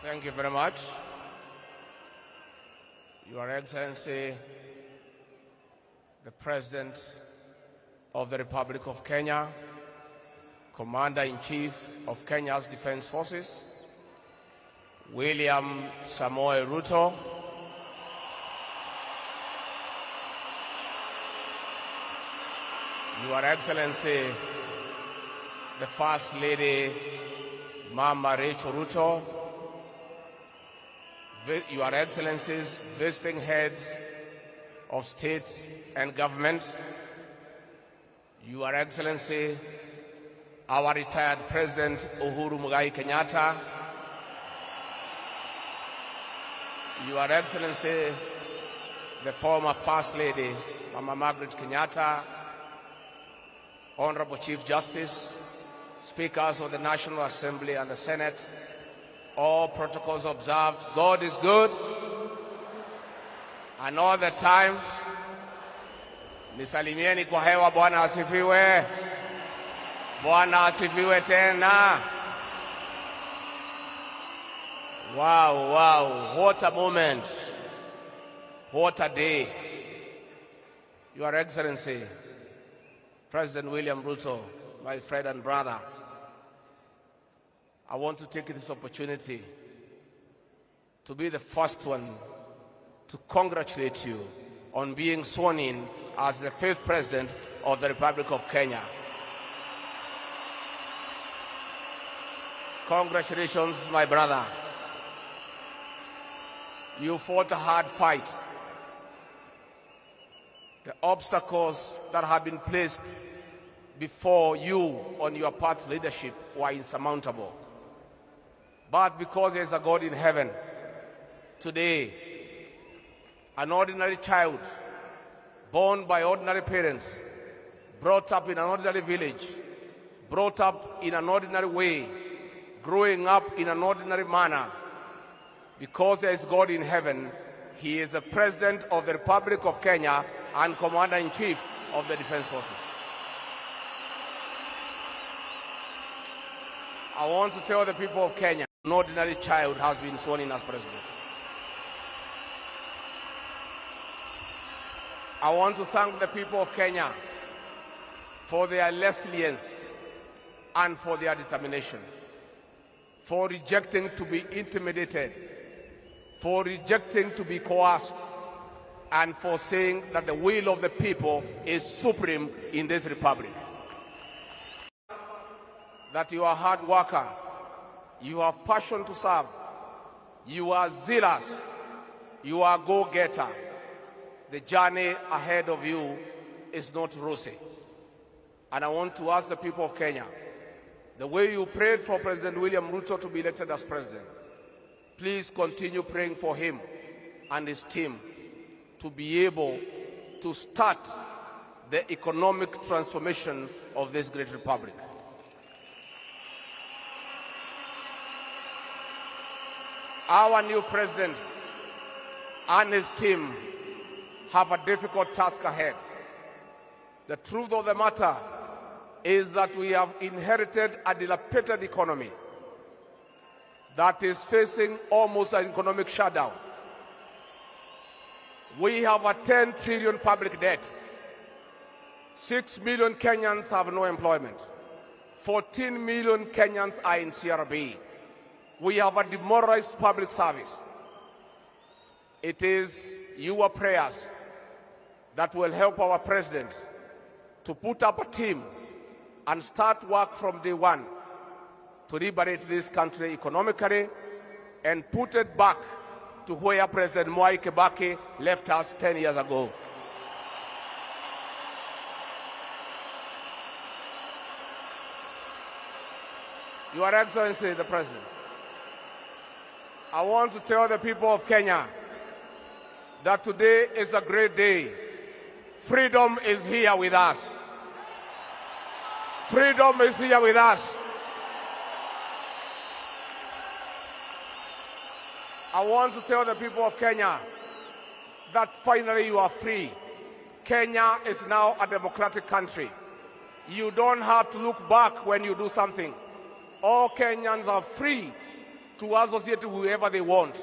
Thank you very much. Your Excellency, the President of the Republic of Kenya, Commander-in-Chief of Kenya's Defense Forces, William Samoei Ruto, Your Excellency, the First Lady, Mama Rachel Ruto, Your Excellencies, visiting heads of state and government, Your Excellency, our retired President Uhuru Muigai Kenyatta, Your Excellency, the former First Lady, Mama Margaret Kenyatta, Honorable Chief Justice, Speakers of the National Assembly and the Senate, all protocols observed. God is good, and all the time. Nisalimieni kwa hewa. Bwana asifiwe. Bwana asifiwe tena. Wow, what a moment. What a day. Your Excellency, President William Ruto, my friend and brother, I want to take this opportunity to be the first one to congratulate you on being sworn in as the 5th President of the Republic of Kenya. Congratulations, my brother. You fought a hard fight. The obstacles that have been placed before you on your path to leadership were insurmountable. But because there is a God in heaven, today, an ordinary child, born by ordinary parents, brought up in an ordinary village, brought up in an ordinary way, growing up in an ordinary manner, because there is God in heaven, he is the President of the Republic of Kenya and Commander-in-Chief of the Defense Forces. I want to tell the people of Kenya, an ordinary child has been sworn in as president. I want to thank the people of Kenya for their resilience and for their determination, for rejecting to be intimidated, for rejecting to be coerced, and for saying that the will of the people is supreme in this republic. That you are a hard worker, you have passion to serve, you are zealous, you are a go-getter. The journey ahead of you is not rosy. And I want to ask the people of Kenya, the way you prayed for President William Ruto to be elected as president, please continue praying for him and his team to be able to start the economic transformation of this great republic. Our new president and his team have a difficult task ahead. The truth of the matter is that we have inherited a dilapidated economy that is facing almost an economic shutdown. We have a 10 trillion public debt. 6 million Kenyans have no employment. 14 million Kenyans are in CRB. We have a demoralized public service. It is your prayers that will help our president to put up a team and start work from day one to liberate this country economically and put it back to where President Mwai Kibaki left us 10 years ago. Your Excellency, the President, I want to tell the people of Kenya that today is a great day. Freedom is here with us. Freedom is here with us. I want to tell the people of Kenya that finally you are free. Kenya is now a democratic country. You don't have to look back when you do something. All Kenyans are free to associate with whoever they want.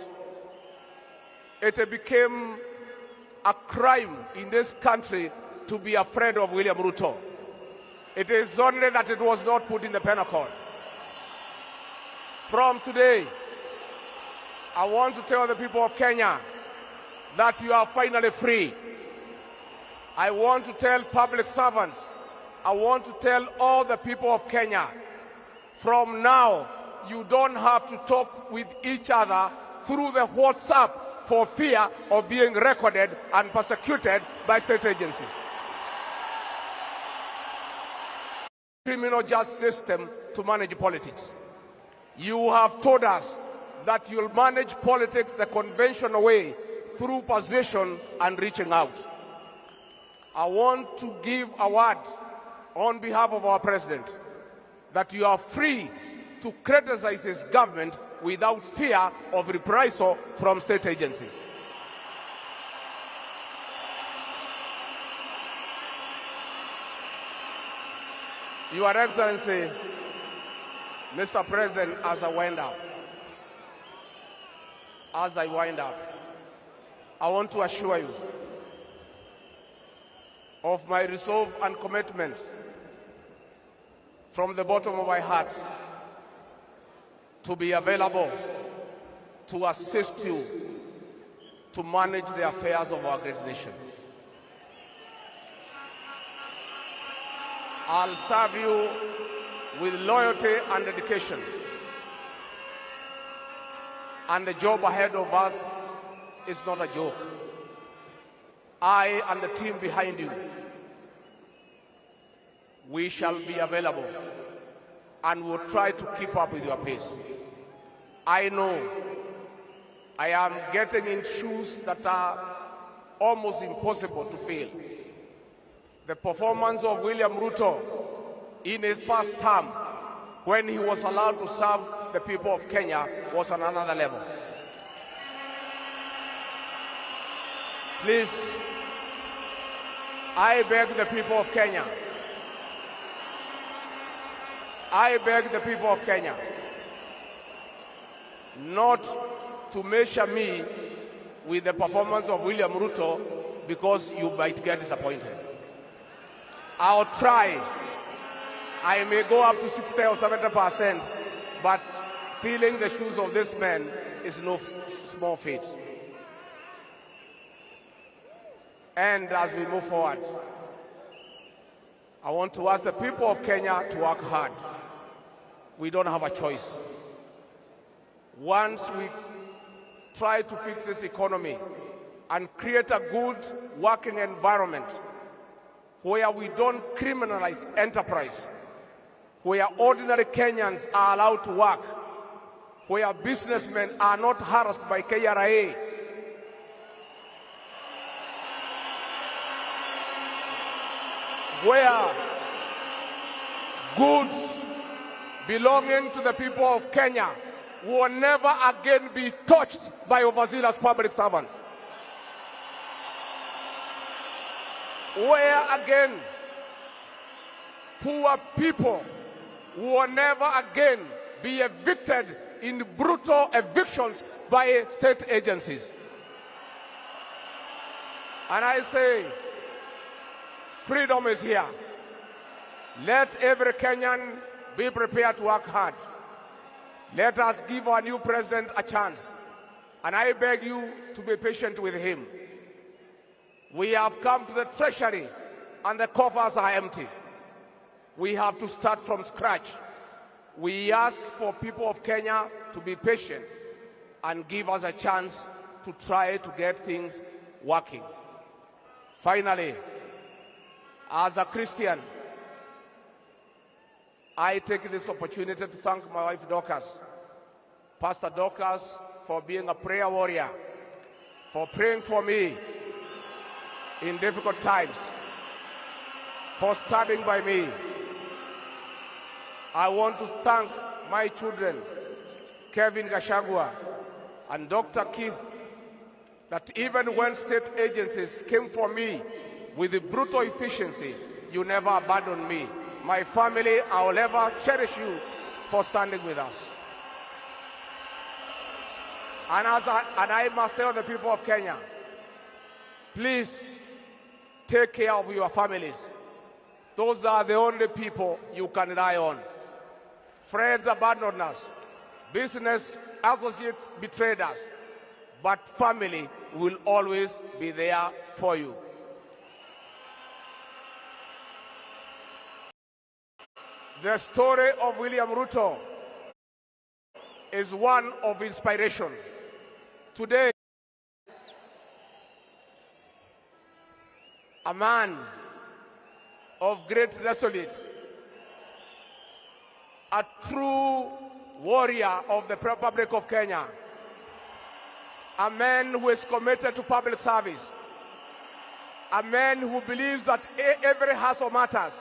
It became a crime in this country to be afraid of William Ruto. It is only that it was not put in the penal code. From today, I want to tell the people of Kenya that you are finally free. I want to tell public servants, I want to tell all the people of Kenya, from now, you don't have to talk with each other through the WhatsApp for fear of being recorded and persecuted by state agencies. Criminal justice system to manage politics. You have told us that you'll manage politics the conventional way through persuasion and reaching out. I want to give a word on behalf of our president that you are free to criticize his government without fear of reprisal from state agencies. Your Excellency, Mr. President, as I wind up, I want to assure you of my resolve and commitment from the bottom of my heart to be available to assist you to manage the affairs of our great nation. I'll serve you with loyalty and dedication. And the job ahead of us is not a joke. I and the team behind you, we shall be available and will try to keep up with your pace. I know I am getting in shoes that are almost impossible to fill. The performance of William Ruto in his first term, when he was allowed to serve the people of Kenya, was on another level. Please, I beg the people of Kenya, not to measure me with the performance of William Ruto, because you might get disappointed. I'll try. I may go up to 60 or 70%, but filling the shoes of this man is no small feat. And as we move forward, I want to ask the people of Kenya to work hard. We don't have a choice. Once we try to fix this economy and create a good working environment where we don't criminalize enterprise, where ordinary Kenyans are allowed to work, where businessmen are not harassed by KRA, where goods belonging to the people of Kenya will never again be touched by overzealous public servants. Where again poor people will never again be evicted in brutal evictions by state agencies. And I say, freedom is here. Let every Kenyan be prepared to work hard. Let us give our new president a chance. And I beg you to be patient with him. We have come to the treasury and the coffers are empty. We have to start from scratch. We ask for people of Kenya to be patient and give us a chance to try to get things working. Finally, as a Christian, I take this opportunity to thank my wife Dorcas, Pastor Dorcas, for being a prayer warrior, for praying for me in difficult times, for standing by me. I want to thank my children, Kevin Gachagua and Dr. Keith, that even when state agencies came for me with the brutal efficiency, you never abandoned me. My family, I will ever cherish you for standing with us. And I must tell the people of Kenya, please take care of your families. Those are the only people you can rely on. Friends abandoned us. Business associates betrayed us. But family will always be there for you. The story of William Ruto is one of inspiration. Today, a man of great resolute, a true warrior of the Republic of Kenya, a man who is committed to public service, a man who believes that every hustle matters,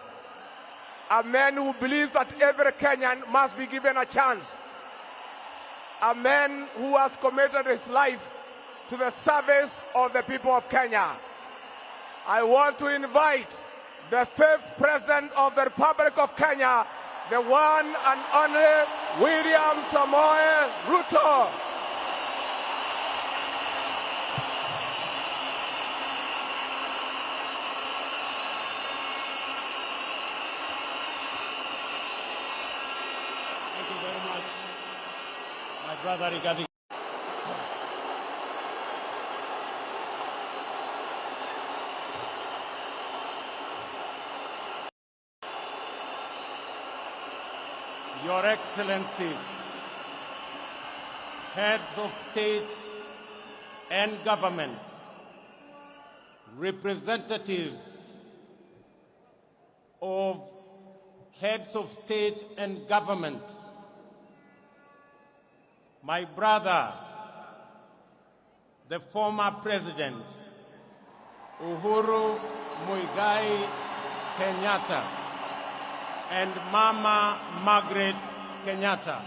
a man who believes that every Kenyan must be given a chance, a man who has committed his life to the service of the people of Kenya. I want to invite the 5th President of the Republic of Kenya, the one and only William Samoei Ruto. Thank you very much, my brother Rigathi. Your Excellencies, heads of state and governments, representatives of heads of state and government, my brother, the former President, Uhuru Muigai Kenyatta, and Mama Margaret Kenyatta,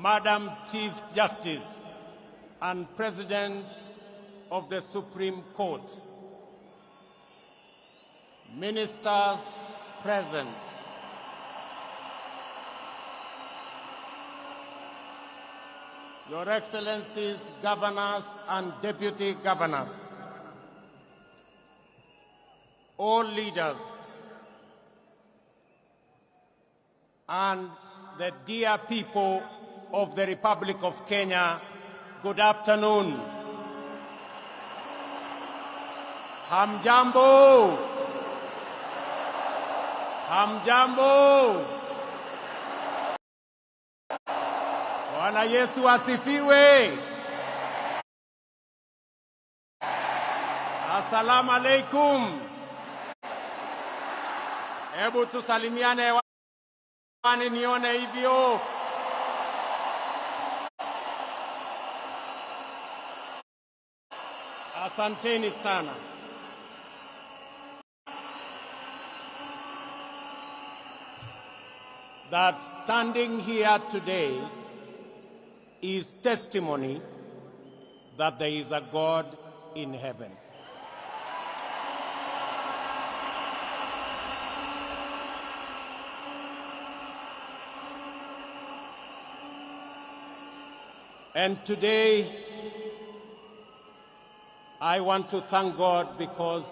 Madam Chief Justice and President of the Supreme Court, Ministers present, Your Excellencies, Governors and Deputy Governors, all leaders, and the dear people of the Republic of Kenya, good afternoon. Hamjambo. Hamjambo. Bwana Yesu asifiwe. Assalamu alaikum. Hebu tusalimiane wani nione hivyo. Asanteni sana. That standing here today is testimony that there is a God in heaven. And today, I want to thank God because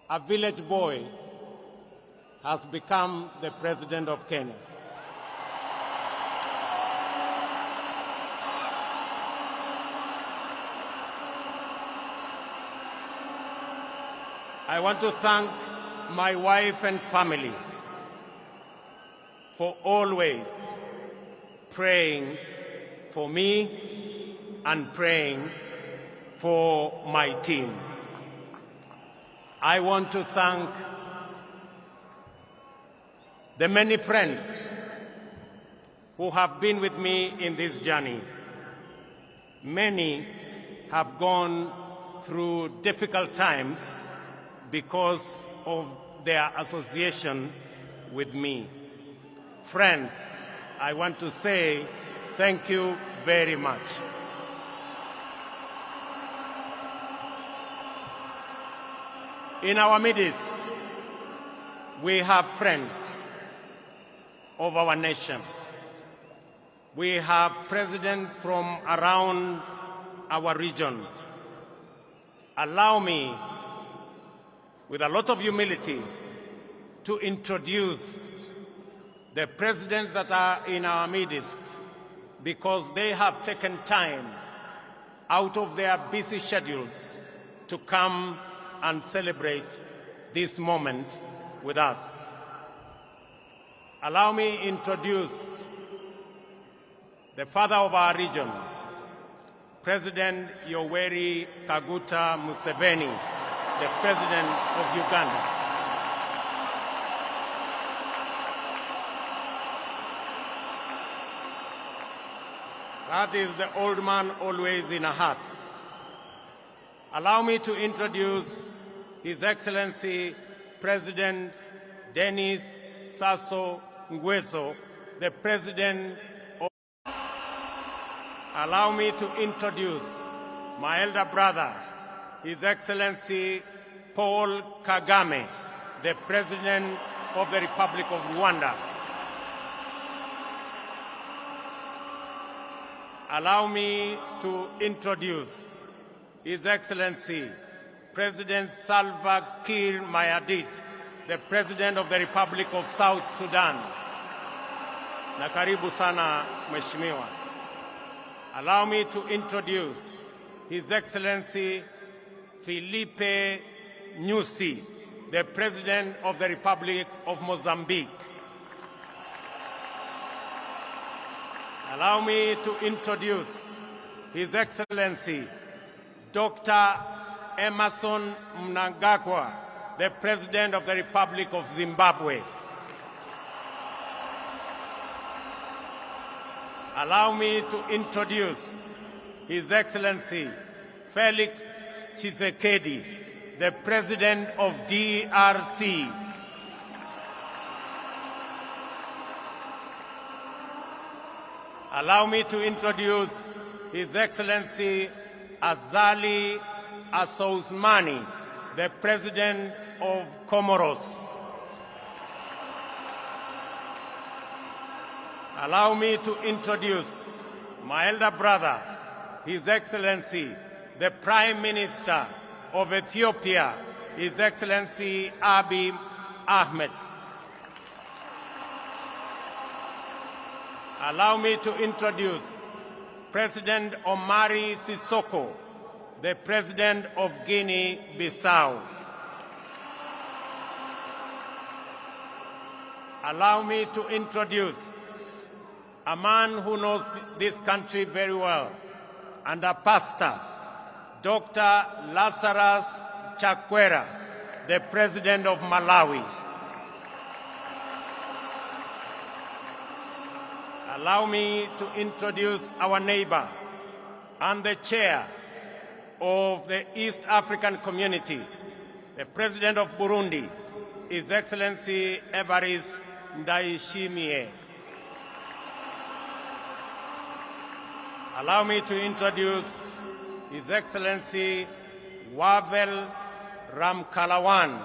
a village boy has become the President of Kenya. I want to thank my wife and family for always praying for me and praying for my team. I want to thank the many friends who have been with me in this journey. Many have gone through difficult times because of their association with me. Friends, I want to say thank you very much. In our midst, we have friends of our nation. We have presidents from around our region. Allow me, with a lot of humility, to introduce the presidents that are in our midst, because they have taken time out of their busy schedules to come and celebrate this moment with us. Allow me to introduce the father of our region, President Yoweri Kaguta Museveni, the President of Uganda. That is the old man always in a hat. Allow me to introduce His Excellency President Denis Sassou Nguesso, the President of... Allow me to introduce my elder brother, His Excellency Paul Kagame, the President of the Republic of Rwanda. Allow me to introduce His Excellency President Salva Kiir Mayardit, the President of the Republic of South Sudan. Na karibu sana Mheshimiwa. Allow me to introduce His Excellency Filipe Nyusi, the President of the Republic of Mozambique. Allow me to introduce His Excellency Dr. Emerson Mnangagwa, the President of the Republic of Zimbabwe. Allow me to introduce His Excellency Felix Tshisekedi, the President of DRC. Allow me to introduce His Excellency Azali Assoumani, the President of Comoros. Allow me to introduce my elder brother, His Excellency, the Prime Minister of Ethiopia, His Excellency Abiy Ahmed. Allow me to introduce President Omari Sissoko, the President of Guinea-Bissau. Allow me to introduce a man who knows this country very well, and a pastor, Dr. Lazarus Chakwera, the President of Malawi. Allow me to introduce our neighbor and the chair of the East African Community, the President of Burundi, His Excellency Evariste Ndayishimiye. Allow me to introduce His Excellency Wavel Ramkalawan,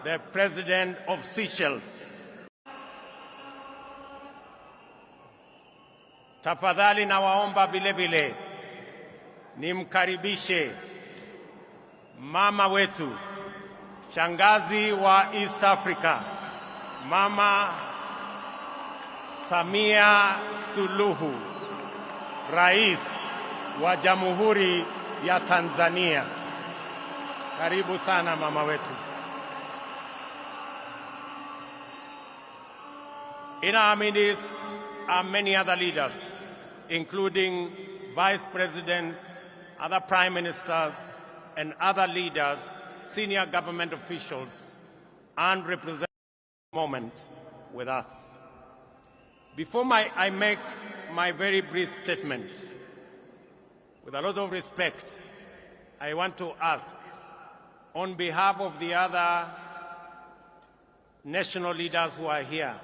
the President of Seychelles. Tafadhali nawaomba vilevile nimkaribishe mama wetu, shangazi wa East Africa, Mama Samia Suluhu, Rais wa Jamhuri ya Tanzania. Karibu sana mama wetu. In our midst are many other leaders, including vice presidents, other prime ministers, and other leaders, senior government officials, and represent the moment with us. Before I make my very brief statement, with a lot of respect, I want to ask, on behalf of the other national leaders who are here,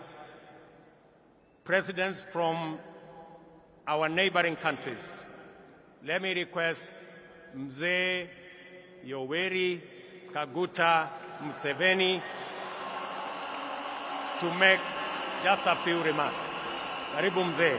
presidents from our neighboring countries, let me request Mzee Yoweri Kaguta Museveni to make just a few remarks. Karibu mzee.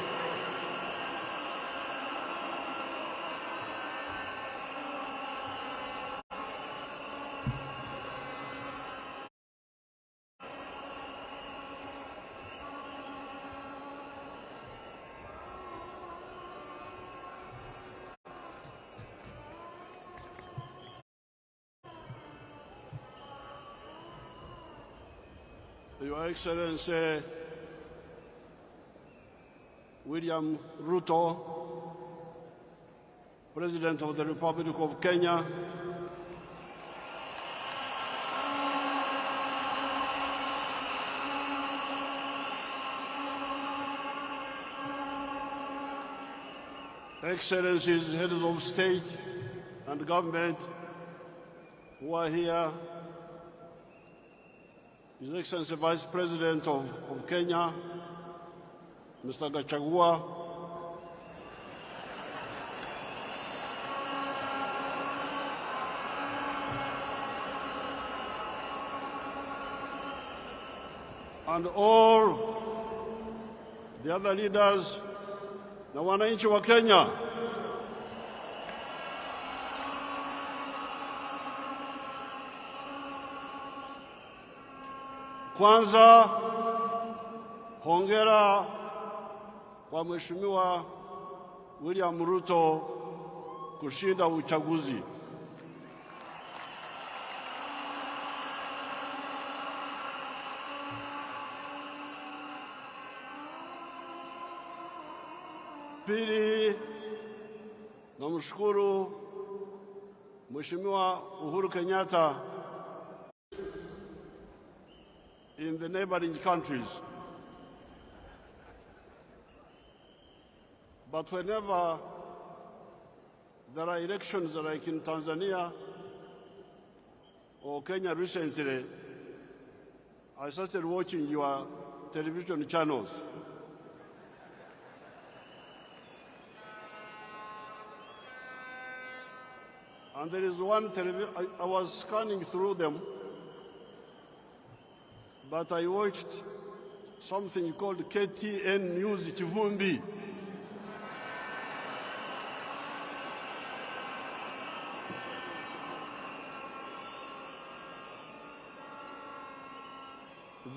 Your Excellency William Ruto, President of the Republic of Kenya, Excellencies, heads of state and government who are here, His Excellency Vice President of Kenya, Mr. Gachagua, and all the other leaders na wananchi wa Kenya. Kwanza, hongera kwa Mheshimiwa William Ruto kushinda uchaguzi. Pili, namshukuru Mheshimiwa Uhuru Kenyatta in the neighboring countries. But whenever there are elections like in Tanzania or Kenya recently, I started watching your television channels. And there is one television, I was scanning through them, but I watched something called KTN News Chivumbi.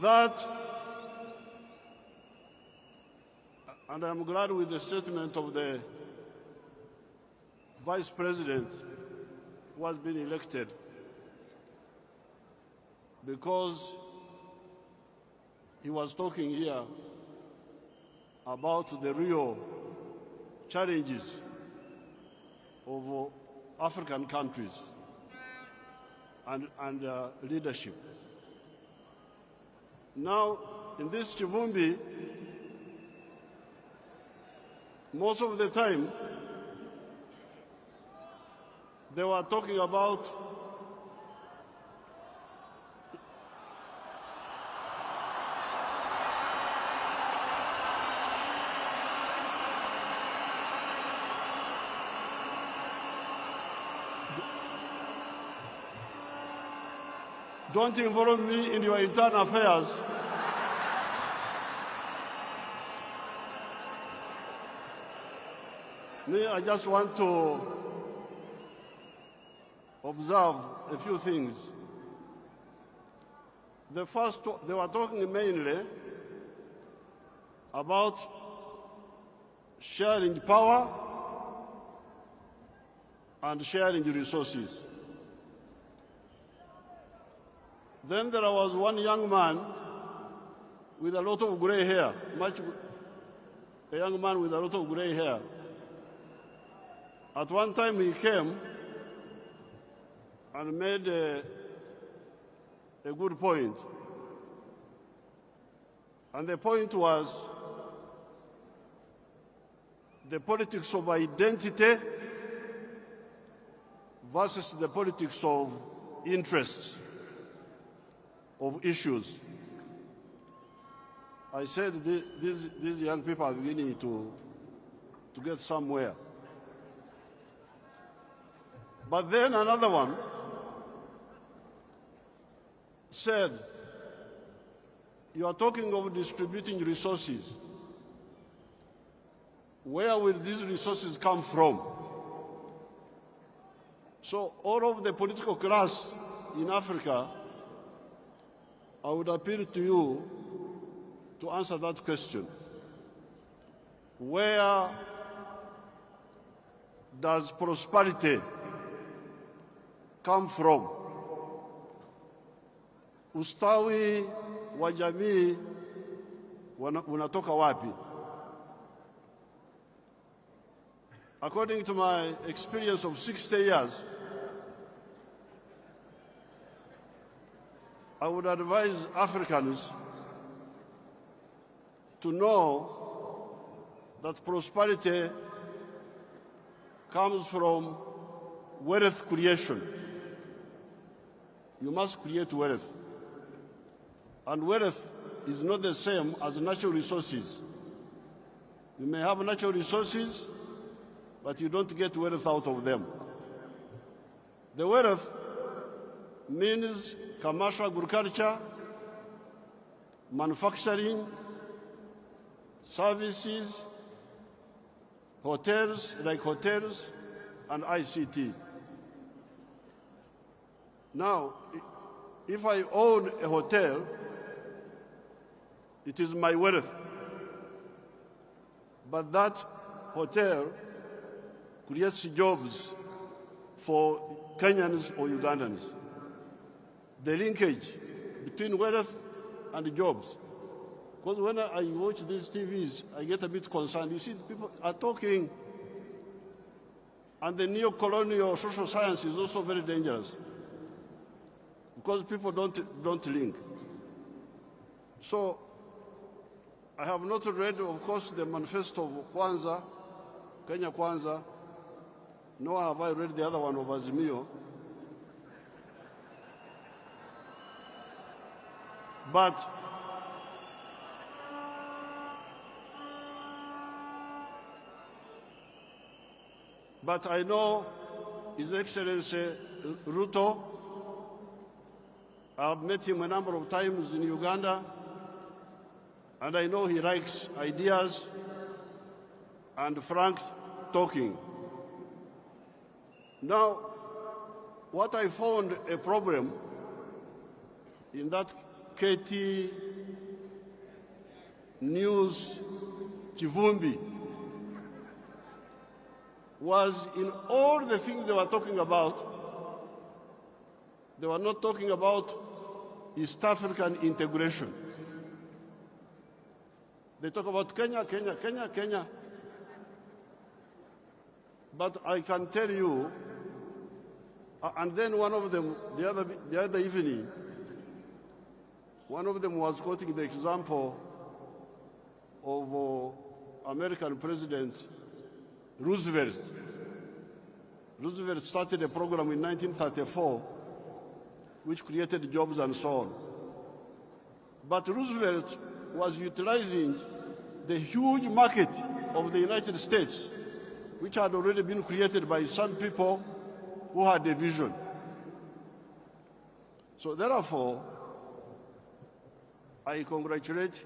That, and I'm glad with the statement of the Vice President who has been elected, because he was talking here about the real challenges of African countries and leadership. Now, in this Chivumbi, most of the time, they were talking about don't involve me in your internal affairs. Me, I just want to observe a few things. The first, they were talking mainly about sharing power and sharing resources. Then there was one young man with a lot of gray hair, a young man with a lot of gray hair. At one time he came and made a good point. And the point was the politics of identity versus the politics of interests, of issues. I said these young people are beginning to get somewhere. But then another one said, You are talking of distributing resources. Where will these resources come from? So all of the political class in Africa, I would appeal to you to answer that question. Where does prosperity come from? Ustawi wa jamii unatoka wapi? According to my experience of 60 years, I would advise Africans to know that prosperity comes from wealth creation. You must create wealth. And wealth is not the same as natural resources. You may have natural resources, but you don't get wealth out of them. The wealth means commercial agriculture, manufacturing, services, hotels, like hotels, and ICT. Now, if I own a hotel, it is my wealth. But that hotel creates jobs for Kenyans or Ugandans. The linkage between wealth and jobs. Because when I watch these TVs, I get a bit concerned. You see, people are talking, and the neo-colonial social science is also very dangerous because people don't link. So I have not read, of course, the manifesto of Kwanza, Kenya Kwanza, nor have I read the other one of Azimio. But I know His Excellency Ruto. I've met him a number of times in Uganda, and I know he likes ideas and frank talking. Now, what I found a problem in that KT News Chivumbi was in all the things they were talking about, they were not talking about East African integration. They talk about Kenya, Kenya, Kenya, Kenya. But I can tell you, and then one of them, the other evening, one of them was quoting the example of American President Roosevelt. Roosevelt started a program in 1934 which created jobs and so on. But Roosevelt was utilizing the huge market of the United States, which had already been created by some people who had a vision. So therefore, I congratulate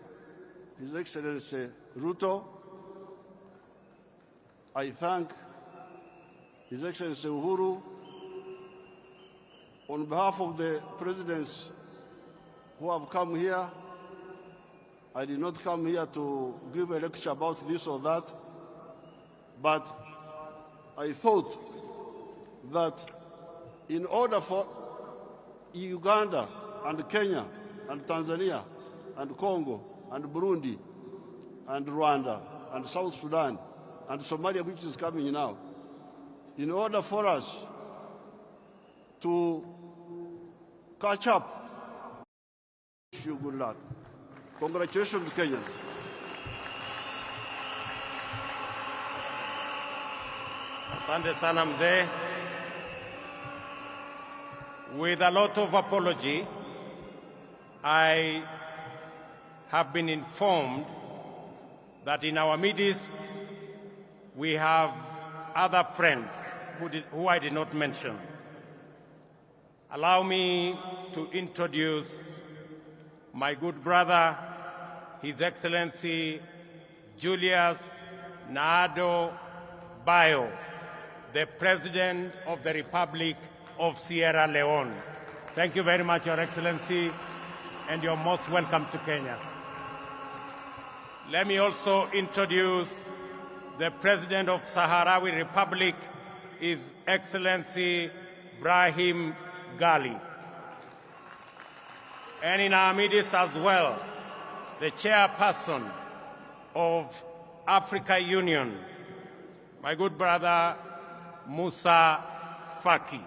His Excellency Ruto. I thank His Excellency Uhuru. On behalf of the presidents who have come here, I did not come here to give a lecture about this or that, but I thought that in order for Uganda and Kenya and Tanzania and Congo and Burundi and Rwanda and South Sudan and Somalia, which is coming now, in order for us to catch up, good luck. Congratulations, Kenya. Asante sana mzee. With a lot of apology, I have been informed that in our midst we have other friends who I did not mention. Allow me to introduce my good brother, His Excellency Julius Naado Bio, the President of the Republic of Sierra Leone. Thank you very much, Your Excellency, and you're most welcome to Kenya. Let me also introduce the President of Sahrawi Republic, His Excellency Brahim Gali. And in our midst as well, the Chairperson of Africa Union, my good brother Musa Faki.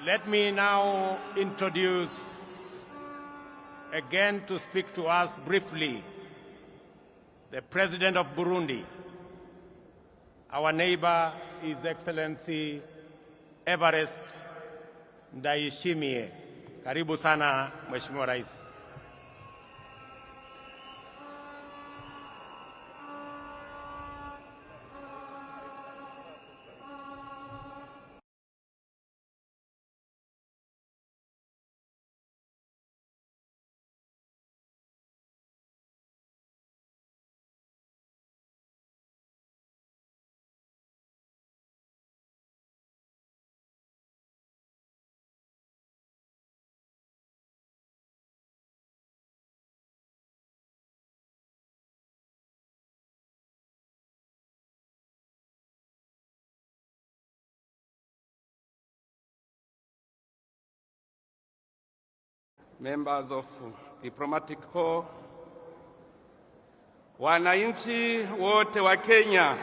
Let me now introduce again to speak to us briefly the President of Burundi, our neighbor, His Excellency Evariste Ndayishimiye. Karibu sana, Mheshimiwa Rais. Members of diplomatic corps, wananchi wote wa Kenya,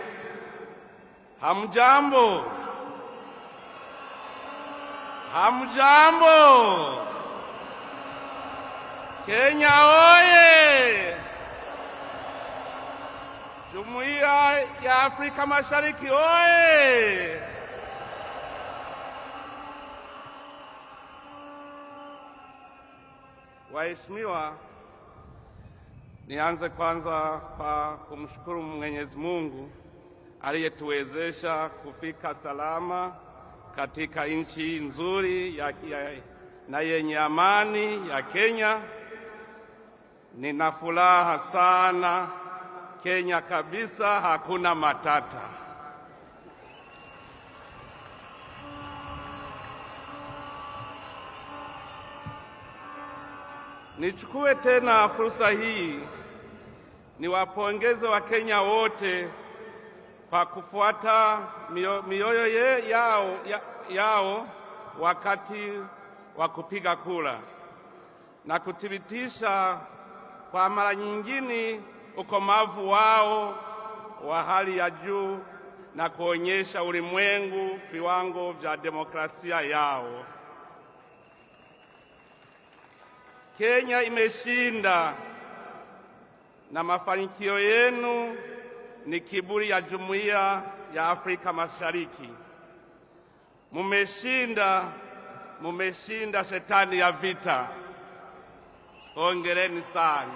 hamjambo? Hamjambo? Kenya oye! Jumuiya ya Afrika Mashariki oye! Waheshimiwa, nianze kwanza kwa kumshukuru Mwenyezi Mungu aliyetuwezesha kufika salama katika nchi nzuri na yenye amani ya Kenya. Nina furaha sana, Kenya kabisa, hakuna matata. Nichukue tena fursa hii niwapongeze Wakenya wote kwa kufuata mioyo yao wakati wa kupiga kura na kuthibitisha kwa mara nyingine ukomavu wao wa hali ya juu na kuonyesha ulimwengu viwango vya demokrasia yao. Kenya imeshinda na mafanikio yenu ni kiburi ya Jumuiya ya Afrika Mashariki. Mumeshinda shetani ya vita. Hongereni sana.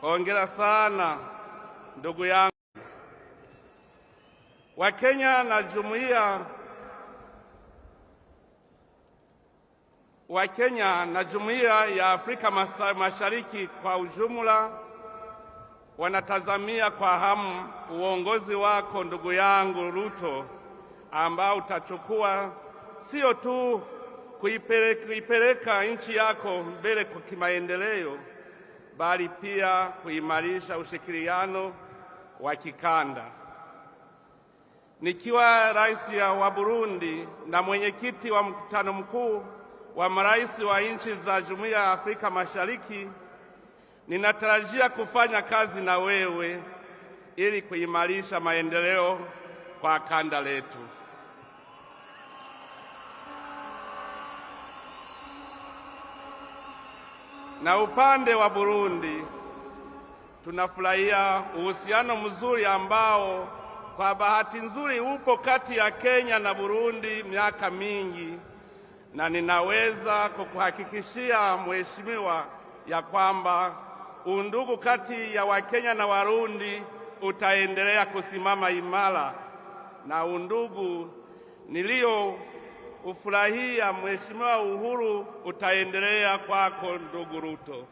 Hongera sana ndugu yangu. Wakenya na Jumuiya ya Afrika Mashariki kwa ujumla wanatazamia kwa hamu uongozi wako ndugu yangu Ruto, ambao utachukua sio tu kuipeleka nchi yako mbele kwa kimaendeleo, bali pia kuimarisha ushirikiano wa kikanda. Nikiwa rais wa Burundi na mwenyekiti wa mkutano mkuu wa marais wa nchi za Jumuiya ya Afrika Mashariki, ninatarajia kufanya kazi na wewe ili kuimarisha maendeleo kwa kanda letu. Na upande wa Burundi, tunafurahia uhusiano mzuri ambao kwa bahati nzuri upo kati ya Kenya na Burundi miaka mingi, na ninaweza kukuhakikishia Mheshimiwa ya kwamba undugu kati ya Wakenya na Warundi utaendelea kusimama imara na undugu ufurahia Mheshimiwa Uhuru utaendelea kwako ndugu Ruto.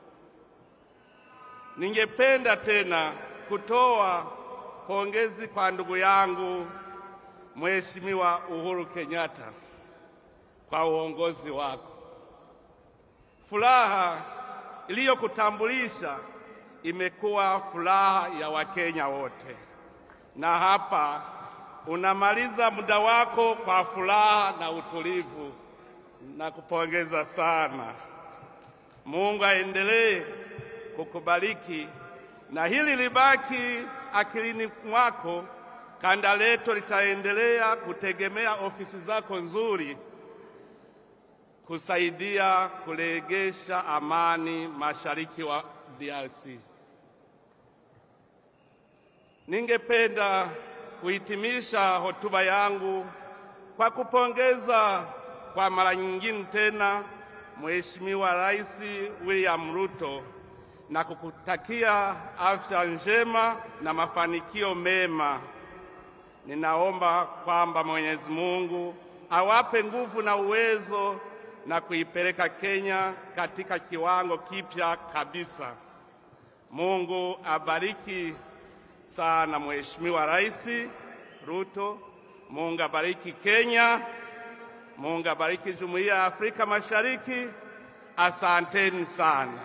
Ningependa tena kutoa pongezi kwa ndugu yangu Mheshimiwa Uhuru Kenyatta kwa uongozi wako. Furaha iliyokutambulisha imekuwa furaha ya Wakenya wote, na hapa unamaliza muda wako kwa furaha na utulivu. Nakupongeza sana. Mungu aendelee kukubariki na hili libaki akilini mwako. Kanda letu litaendelea kutegemea ofisi zako nzuri kusaidia kurejesha amani mashariki wa DRC. Ningependa kuhitimisha hotuba yangu kwa kupongeza kwa mara nyingine tena Mheshimiwa Rais William Ruto na kukutakia afya njema na mafanikio mema. Ninaomba kwamba Mwenyezi Mungu awape nguvu na uwezo na kuipeleka Kenya katika kiwango kipya kabisa. Mungu abariki sana Mheshimiwa Rais Ruto. Mungu abariki Kenya. Mungu abariki Jumuiya ya Afrika Mashariki. Asanteni sana.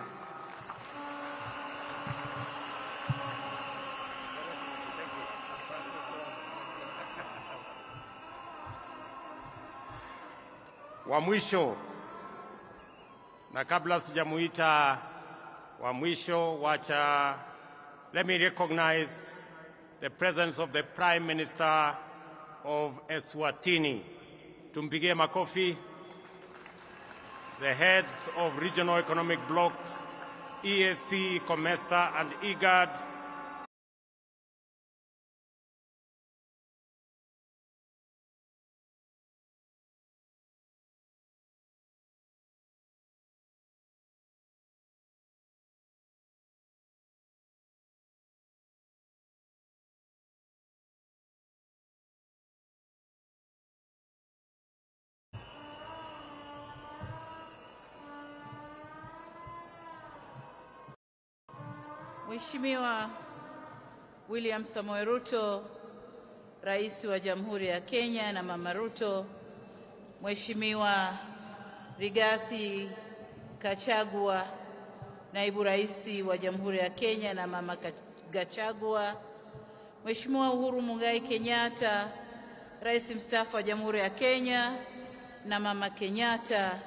Wa mwisho, na kabla sijamuita wa mwisho, let me recognize the presence of the Prime Minister of Eswatini. Tumpigie makofi. The heads of regional economic blocks, EAC, COMESA and IGAD, Mheshimiwa William Samoei Ruto, Rais wa Jamhuri ya Kenya na Mama Ruto, Mheshimiwa Rigathi Gachagua, Naibu Rais wa Jamhuri ya Kenya na Mama Gachagua, Mheshimiwa Uhuru Muigai Kenyatta, Rais mstaafu wa Jamhuri ya Kenya na Mama Kenyatta,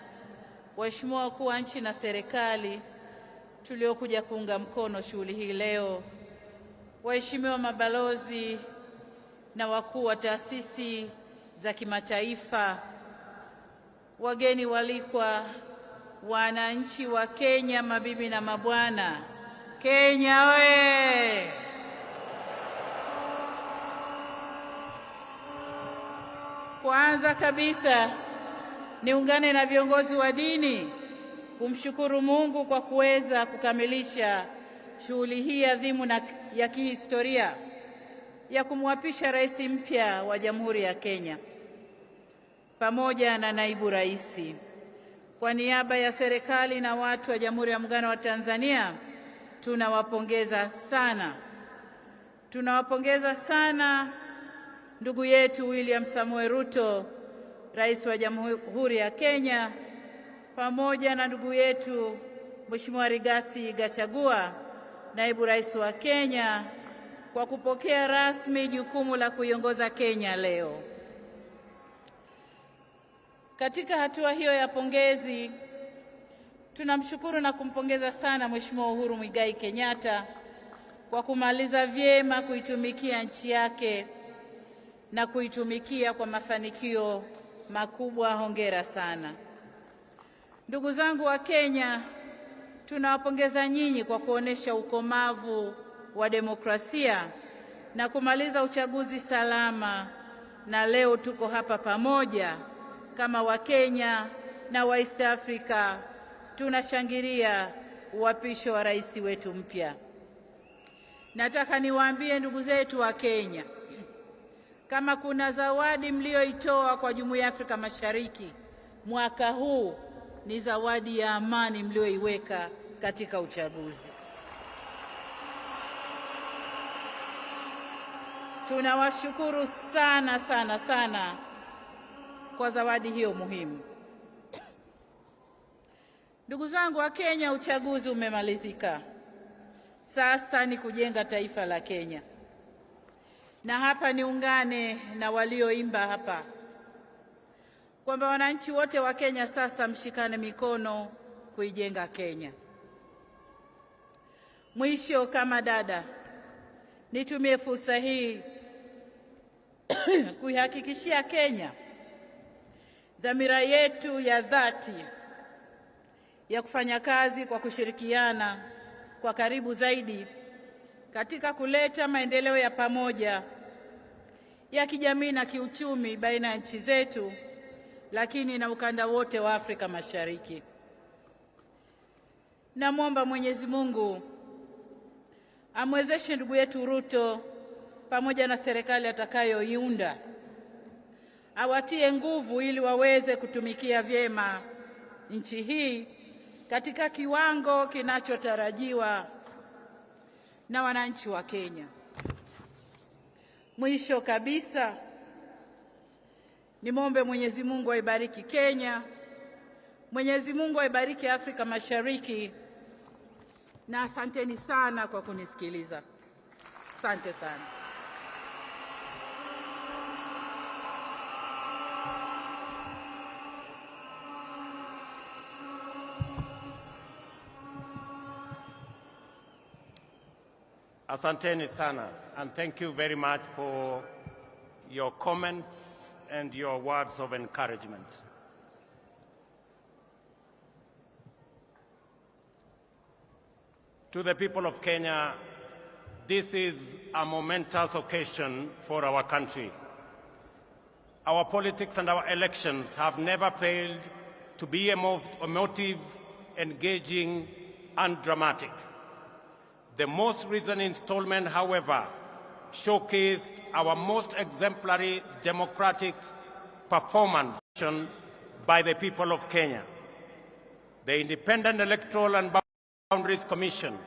waheshimiwa wakuu wa nchi na serikali tuliokuja kuunga mkono shughuli hii leo, waheshimiwa mabalozi na wakuu wa taasisi za kimataifa, wageni walikwa, wananchi wa Kenya, mabibi na mabwana. Kenya we! Kwanza kabisa niungane na viongozi wa dini kumshukuru Mungu kwa kuweza kukamilisha shughuli hii adhimu na ya kihistoria ya kumwapisha rais mpya wa Jamhuri ya Kenya pamoja na naibu rais. Kwa niaba ya serikali na watu wa Jamhuri ya Muungano wa Tanzania, tunawapongeza sana. Tunawapongeza sana ndugu yetu William Samoei Ruto, Rais wa Jamhuri ya Kenya, pamoja na ndugu yetu Mheshimiwa Rigathi Gachagua, Naibu Rais wa Kenya, kwa kupokea rasmi jukumu la kuiongoza Kenya leo. Katika hatua hiyo ya pongezi, tunamshukuru na kumpongeza sana Mheshimiwa Uhuru Muigai Kenyatta kwa kumaliza vyema kuitumikia nchi yake na kuitumikia kwa mafanikio makubwa. Hongera sana. Ndugu zangu wa Kenya, tunawapongeza nyinyi kwa kuonesha ukomavu wa demokrasia na kumaliza uchaguzi salama, na leo tuko hapa pamoja kama Wakenya na wa East Africa tunashangilia uapisho wa rais wetu mpya. Nataka niwaambie ndugu zetu wa Kenya, kama kuna zawadi mlioitoa kwa Jumuiya ya Afrika Mashariki mwaka huu ni zawadi ya amani mlioiweka katika uchaguzi. Tunawashukuru sana sana sana kwa zawadi hiyo muhimu. Ndugu zangu wa Kenya, uchaguzi umemalizika. Sasa ni kujenga taifa la Kenya. Na hapa niungane na walioimba hapa kwamba wananchi wote wa Kenya sasa mshikane mikono kuijenga Kenya. Mwisho, kama dada, nitumie fursa hii kuihakikishia Kenya dhamira yetu ya dhati ya kufanya kazi kwa kushirikiana kwa karibu zaidi katika kuleta maendeleo ya pamoja ya kijamii na kiuchumi baina ya nchi zetu, lakini na ukanda wote wa Afrika Mashariki. Namwomba Mwenyezi Mungu amwezeshe ndugu yetu Ruto pamoja na serikali atakayoiunda, awatie nguvu ili waweze kutumikia vyema nchi hii katika kiwango kinachotarajiwa na wananchi wa Kenya. Mwisho kabisa, nimwombe Mwenyezi Mungu aibariki Kenya, Mwenyezi Mungu aibariki Afrika Mashariki, na asanteni sana kwa kunisikiliza. Asante sana. Asanteni sana, and thank you very much for your comments and your words of encouragement. To the people of Kenya, this is a momentous occasion for our country. Our politics and our elections have never failed to be emotive, engaging, and dramatic. The most recent installment, however, showcased our most exemplary democratic performance by the people of Kenya. The Independent Electoral and Boundaries Commission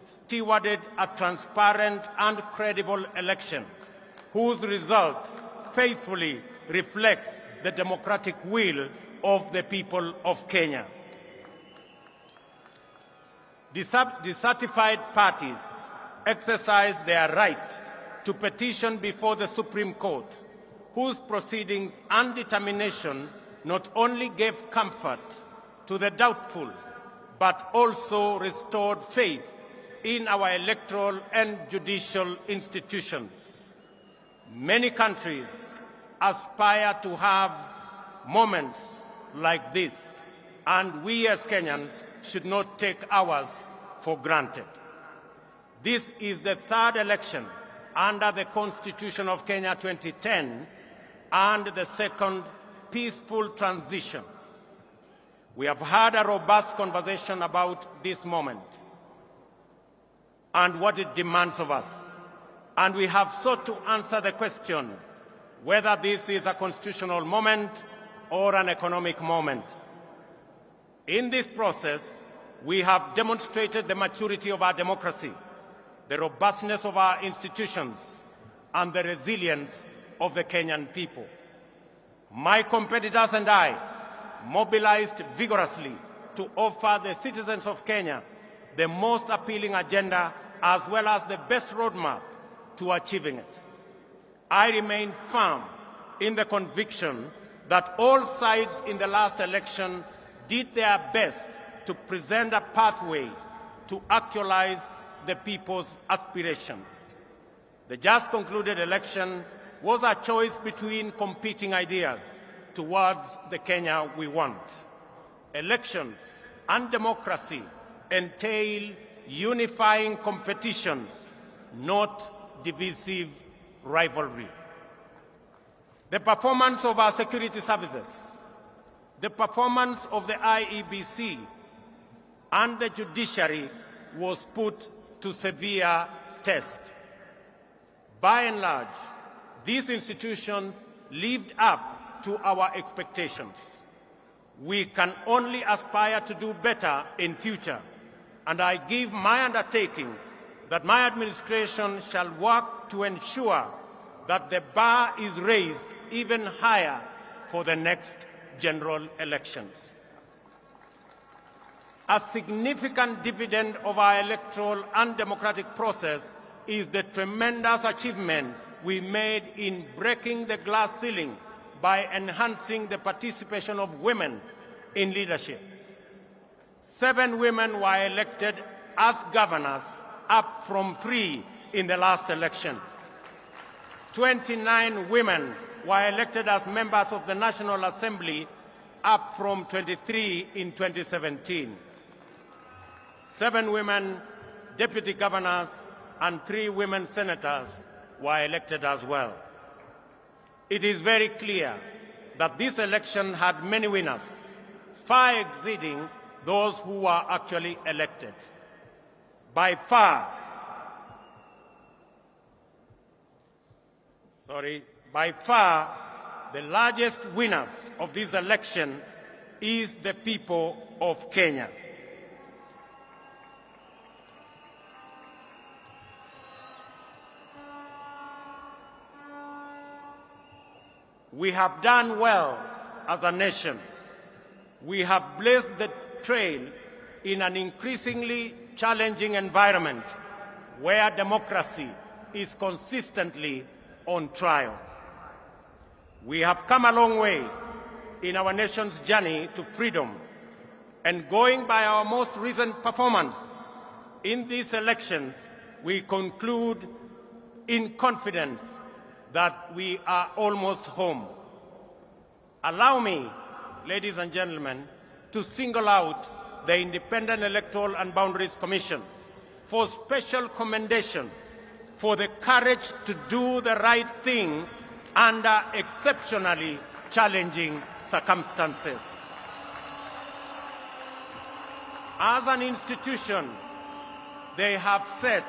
stewarded a transparent and credible election whose result faithfully reflects the democratic will of the people of Kenya. Dissatisfied parties exercised their right to petition before the Supreme Court, whose proceedings and determination not only gave comfort to the doubtful, but also restored faith in our electoral and judicial institutions. Many countries aspire to have moments like this, and we as Kenyans should not take ours for granted. This is the third election under the Constitution of Kenya 2010 and the second peaceful transition. We have had a robust conversation about this moment and what it demands of us, and we have sought to answer the question whether this is a constitutional moment or an economic moment. In this process, we have demonstrated the maturity of our democracy, the robustness of our institutions, and the resilience of the Kenyan people. My competitors and I mobilized vigorously to offer the citizens of Kenya the most appealing agenda as well as the best roadmap to achieving it. I remain firm in the conviction that all sides in the last election did their best to present a pathway to actualize the people's aspirations. The just concluded election was a choice between competing ideas towards the Kenya we want. Elections and democracy entail unifying competition, not divisive rivalry. The performance of our security services, the performance of the IEBC and the judiciary was put to severe test. By and large, these institutions lived up to our expectations. We can only aspire to do better in future, and I give my undertaking that my administration shall work to ensure that the bar is raised even higher for the next general elections. A significant dividend of our electoral and democratic process is the tremendous achievement we made in breaking the glass ceiling by enhancing the participation of women in leadership. 7 women were elected as governors, up from 3 in the last election. 29 women were elected as members of the National Assembly, up from 23 in 2017. 7 women deputy governors and 3 women senators were elected as well. It is very clear that this election had many winners, far exceeding those who were actually elected. By far, the largest winners of this election is the people of Kenya. We have done well as a nation. We have blazed the trail in an increasingly challenging environment where democracy is consistently on trial. We have come a long way in our nation's journey to freedom, and going by our most recent performance in these elections, we conclude in confidence that we are almost home. Allow me, ladies and gentlemen, to single out the Independent Electoral and Boundaries Commission for special commendation for the courage to do the right thing under exceptionally challenging circumstances. As an institution, they have set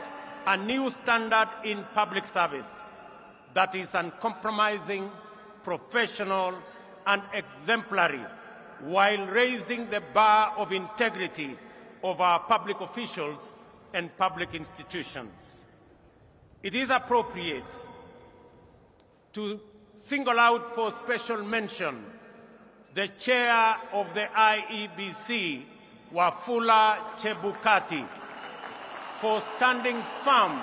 a new standard in public service that is uncompromising, professional, and exemplary, while raising the bar of integrity of our public officials and public institutions. It is appropriate to single out for special mention the chair of the IEBC, Wafula Chebukati, for standing firm,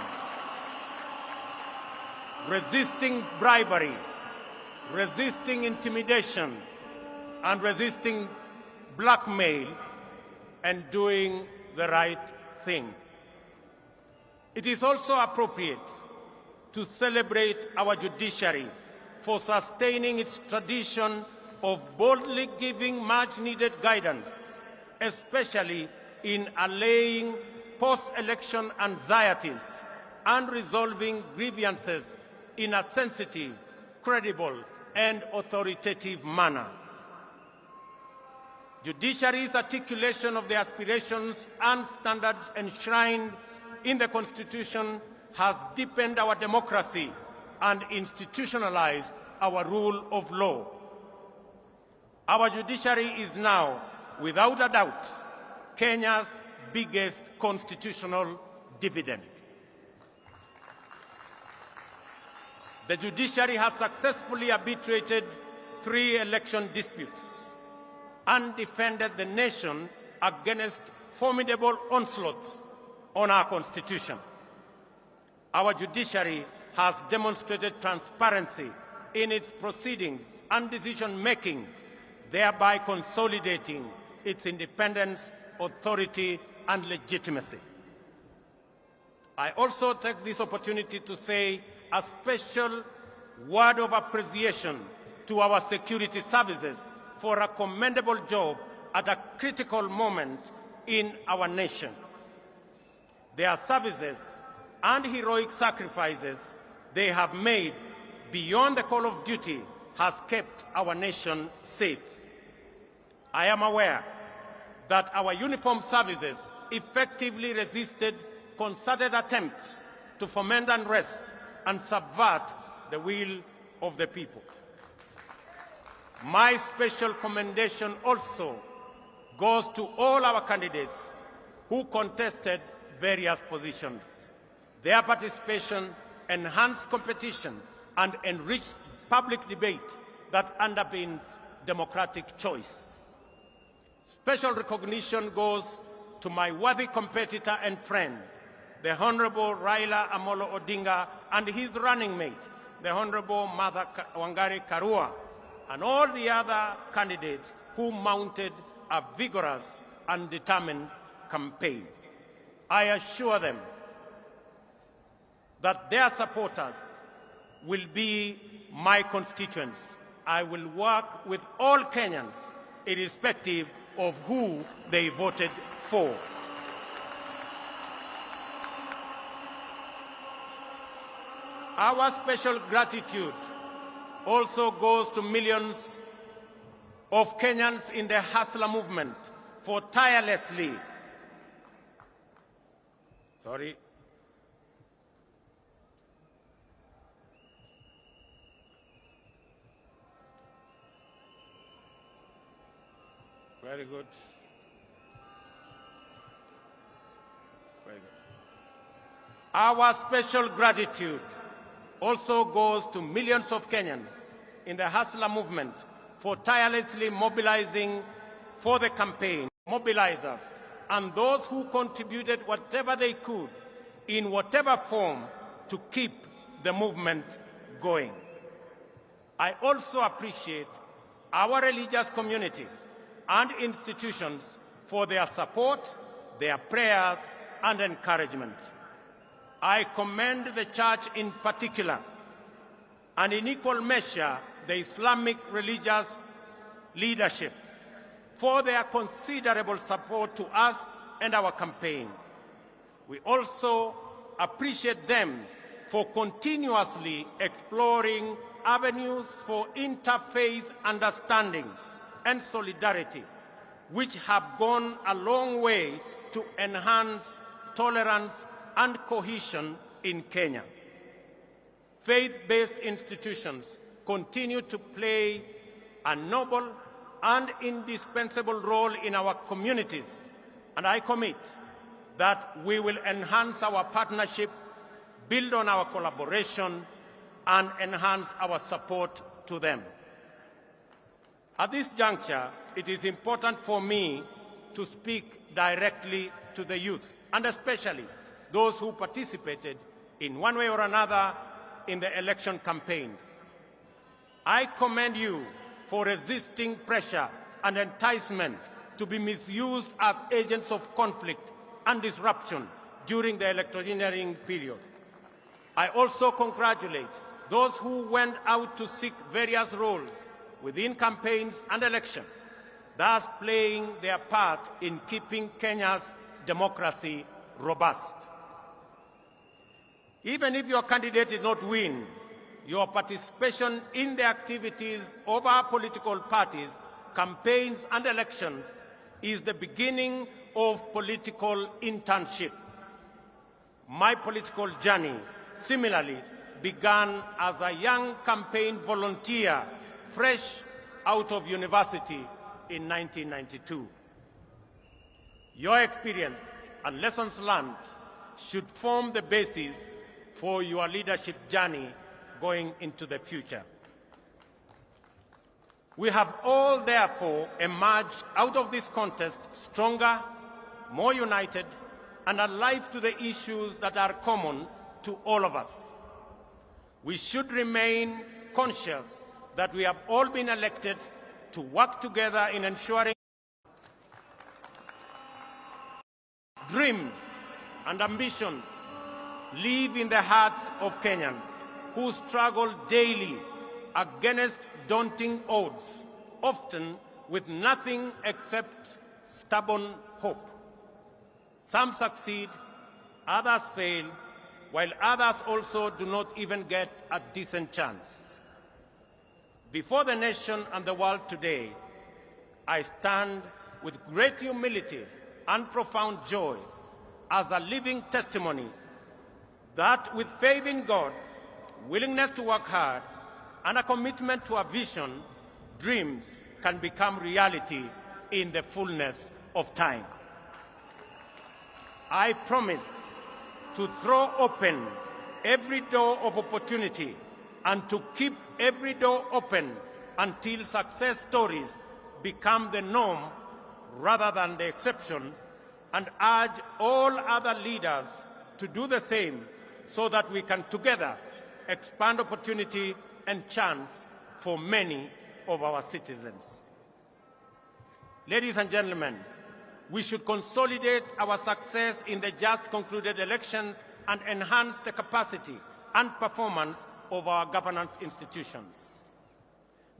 resisting bribery, resisting intimidation, and resisting blackmail, and doing the right thing. It is also appropriate to celebrate our judiciary for sustaining its tradition of boldly giving much-needed guidance, especially in allaying post-election anxieties and resolving grievances in a sensitive, credible, and authoritative manner. Judiciary's articulation of the aspirations and standards enshrined in the Constitution has deepened our democracy and institutionalized our rule of law. Our judiciary is now, without a doubt, Kenya's biggest constitutional dividend. The judiciary has successfully arbitrated 3 election disputes and defended the nation against formidable onslaughts on our Constitution. Our judiciary has demonstrated transparency in its proceedings and decision-making, thereby consolidating its independence, authority, and legitimacy. I also take this opportunity to say a special word of appreciation to our security services for a commendable job at a critical moment in our nation. Their services and heroic sacrifices they have made beyond the call of duty has kept our nation safe. I am aware that our uniformed services effectively resisted concerted attempts to foment unrest and subvert the will of the people. My special commendation also goes to all our candidates who contested various positions. Their participation enhanced competition and enriched public debate that underpins democratic choice. Special recognition goes to my worthy competitor and friend, the Honorable Raila Amolo Odinga, and his running mate, the Honorable Martha Wangari Karua, and all the other candidates who mounted a vigorous and determined campaign. I assure them that their supporters will be my constituents. I will work with all Kenyans, irrespective of who they voted for. Our special gratitude also goes to millions of Kenyans in the Hustler movement for tirelessly Very good. Very good. Our special gratitude also goes to millions of Kenyans in the Hustler movement for tirelessly mobilizing for the campaign, mobilizers, and those who contributed whatever they could in whatever form to keep the movement going. I also appreciate our religious community and institutions for their support, their prayers, and encouragement. I commend the Church in particular, and in equal measure the Islamic religious leadership for their considerable support to us and our campaign. We also appreciate them for continuously exploring avenues for interfaith understanding and solidarity, which have gone a long way to enhance tolerance and cohesion in Kenya. Faith-based institutions continue to play a noble and indispensable role in our communities, and I commit that we will enhance our partnership, build on our collaboration, and enhance our support to them. At this juncture, it is important for me to speak directly to the youth, and especially those who participated in one way or another in the election campaigns. I commend you for resisting pressure and enticement to be misused as agents of conflict and disruption during the electioneering period. I also congratulate those who went out to seek various roles within campaigns and elections, thus playing their part in keeping Kenya's democracy robust. Even if your candidate did not win, your participation in the activities of our political parties, campaigns, and elections is the beginning of political internship. My political journey, similarly, began as a young campaign volunteer, fresh out of university in 1992. Your experience and lessons learned should form the basis for your leadership journey going into the future. We have all therefore emerged out of this contest stronger, more united, and alive to the issues that are common to all of us. We should remain conscious that we have all been elected to work together in ensuring dreams and ambitions live in the hearts of Kenyans who struggle daily against daunting odds, often with nothing except stubborn hope. Some succeed, others fail, while others also do not even get a decent chance. Before the nation and the world today, I stand with great humility and profound joy as a living testimony that with faith in God, willingness to work hard, and a commitment to a vision, dreams can become reality in the fullness of time. I promise to throw open every door of opportunity and to keep every door open until success stories become the norm rather than the exception, and urge all other leaders to do the same so that we can together expand opportunity and chance for many of our citizens. Ladies and gentlemen, we should consolidate our success in the just concluded elections and enhance the capacity and performance of our governance institutions.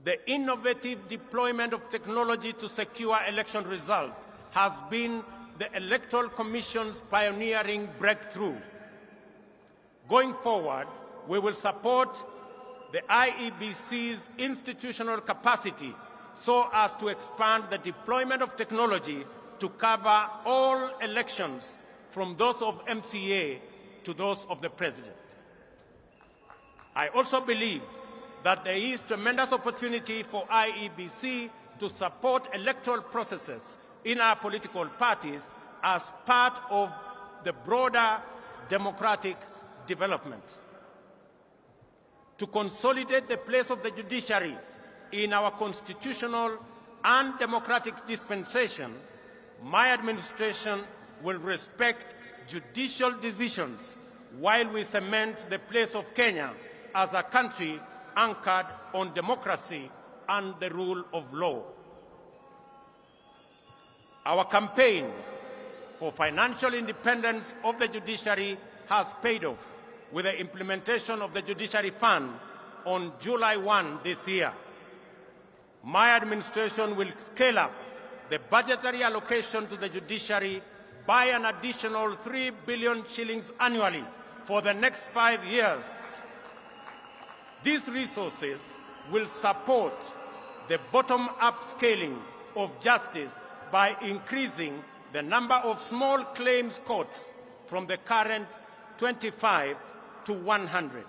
The innovative deployment of technology to secure election results has been the Electoral Commission's pioneering breakthrough. Going forward, we will support the IEBC's institutional capacity so as to expand the deployment of technology to cover all elections, from those of MCA to those of the President. I also believe that there is tremendous opportunity for IEBC to support electoral processes in our political parties as part of the broader democratic development. To consolidate the place of the judiciary in our constitutional and democratic dispensation, my administration will respect judicial decisions while we cement the place of Kenya as a country anchored on democracy and the rule of law. Our campaign for financial independence of the judiciary has paid off with the implementation of the Judiciary Fund on July 1 this year. My administration will scale up the budgetary allocation to the judiciary by an additional 3 billion shillings annually for the next 5 years. These resources will support the bottom-up scaling of justice by increasing the number of small claims courts from the current 25 to 100.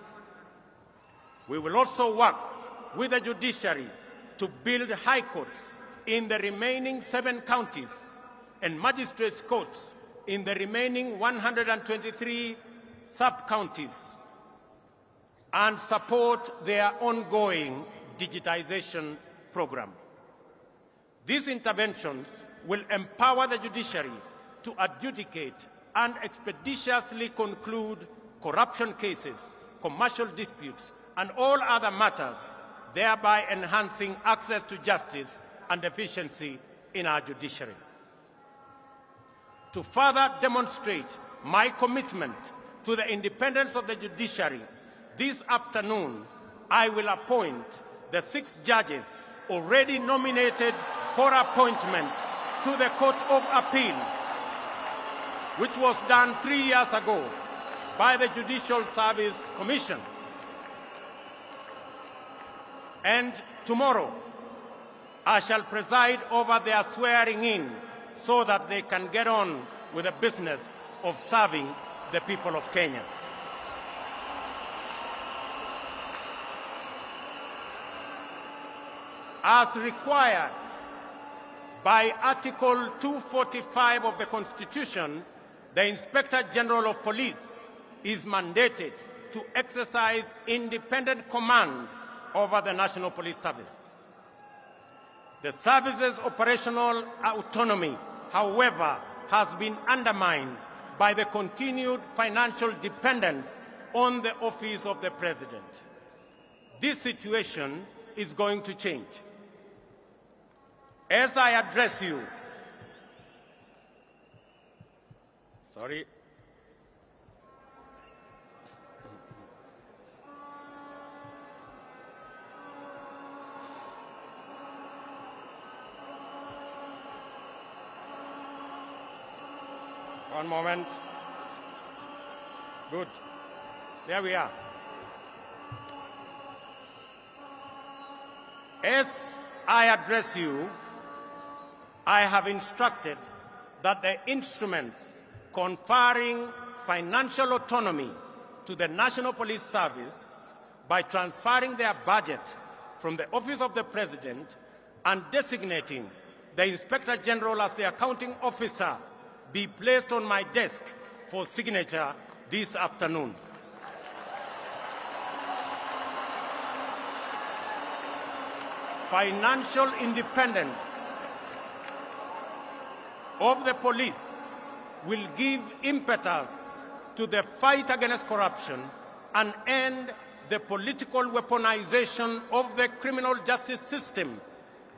We will also work with the judiciary to build high courts in the remaining 7 counties and magistrates' courts in the remaining 123 sub-counties, and support their ongoing digitization program. These interventions will empower the judiciary to adjudicate and expeditiously conclude corruption cases, commercial disputes, and all other matters, thereby enhancing access to justice and efficiency in our judiciary. To further demonstrate my commitment to the independence of the judiciary, this afternoon I will appoint the 6 judges already nominated for appointment to the Court of Appeal, which was done 3 years ago by the Judicial Service Commission. And tomorrow, I shall preside over their swearing in so that they can get on with the business of serving the people of Kenya. As required by Article 245 of the Constitution, the Inspector General of Police is mandated to exercise independent command over the National Police Service. The service's operational autonomy, however, has been undermined by the continued financial dependence on the office of the President. This situation is going to change. As I address you, One moment. Good. There we are. As I address you, I have instructed that the instruments conferring financial autonomy to the National Police Service by transferring their budget from the Office of the President and designating the Inspector General as the accounting officer be placed on my desk for signature this afternoon. Financial independence of the police will give impetus to the fight against corruption and end the political weaponization of the criminal justice system,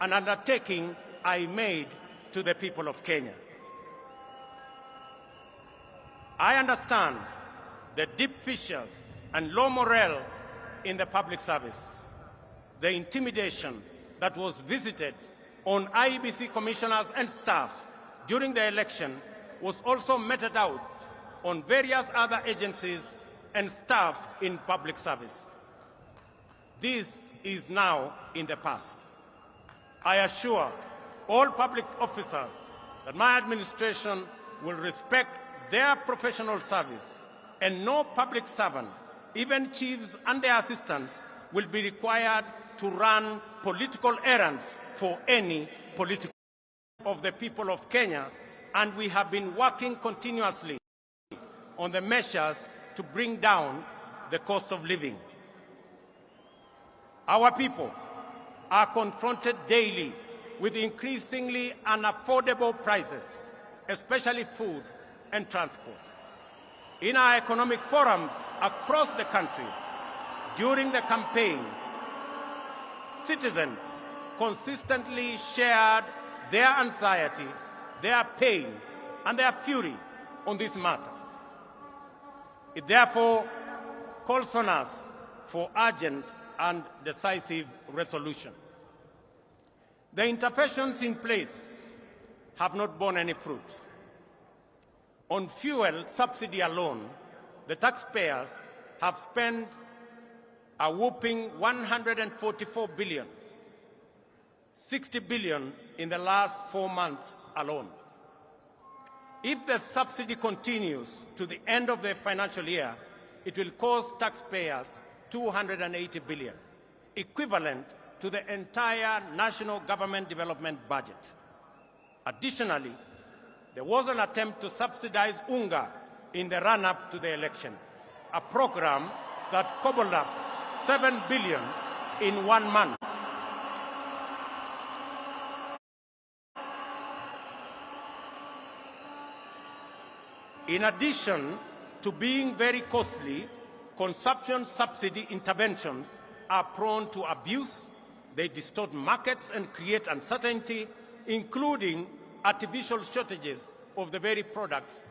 an undertaking I made to the people of Kenya. I understand the deep fissures and low morale in the public service, the intimidation that was visited on IEBC commissioners and staff during the election was also meted out on various other agencies and staff in public service. This is now in the past. I assure all public officers that my administration will respect their professional service, and no public servant, even chiefs and their assistants, will be required to run political errands for any political of the people of Kenya, and we have been working continuously on the measures to bring down the cost of living. Our people are confronted daily with increasingly unaffordable prices, especially food and transport. In our economic forums across the country, during the campaign, citizens consistently shared their anxiety, their pain, and their fury on this matter. It therefore calls on us for urgent and decisive resolution. The interventions in place have not borne any fruit. On fuel subsidy alone, the taxpayers have spent a whopping 144 billion, 60 billion in the last 4 months alone. If the subsidy continues to the end of the financial year, it will cost taxpayers 280 billion, equivalent to the entire national government development budget. Additionally, there was an attempt to subsidize unga in the run-up to the election, a program that cobbled up 7 billion in 1 month. In addition to being very costly, consumption subsidy interventions are prone to abuse. They distort markets and create uncertainty, including artificial shortages of the very products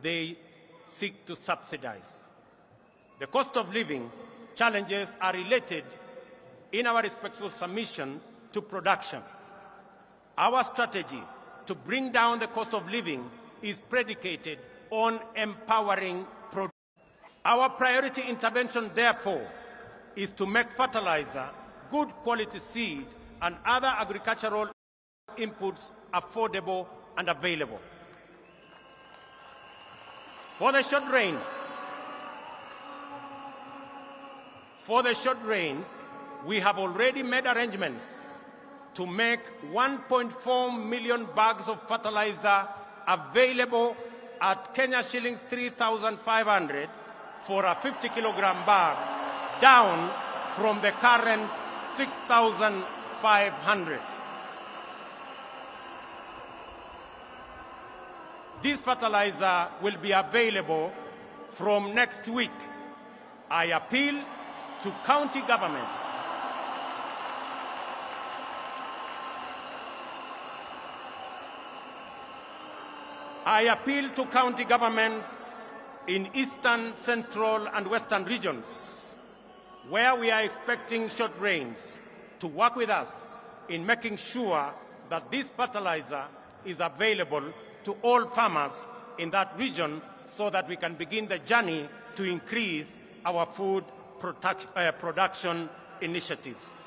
they seek to subsidize. The cost of living challenges are related in our respectful submission to production. Our strategy to bring down the cost of living is predicated on empowering production. Our priority intervention, therefore, is to make fertilizer, good quality seed, and other agricultural inputs affordable and available. For the short rains, we have already made arrangements to make 1.4 million bags of fertilizer available at Kenya shillings 3,500 for a 50-kilogram bag, down from the current 6,500. This fertilizer will be available from next week. I appeal to county governments in eastern, central, and western regions, where we are expecting short rains, to work with us in making sure that this fertilizer is available to all farmers in that region, so that we can begin the journey to increase our food production initiatives.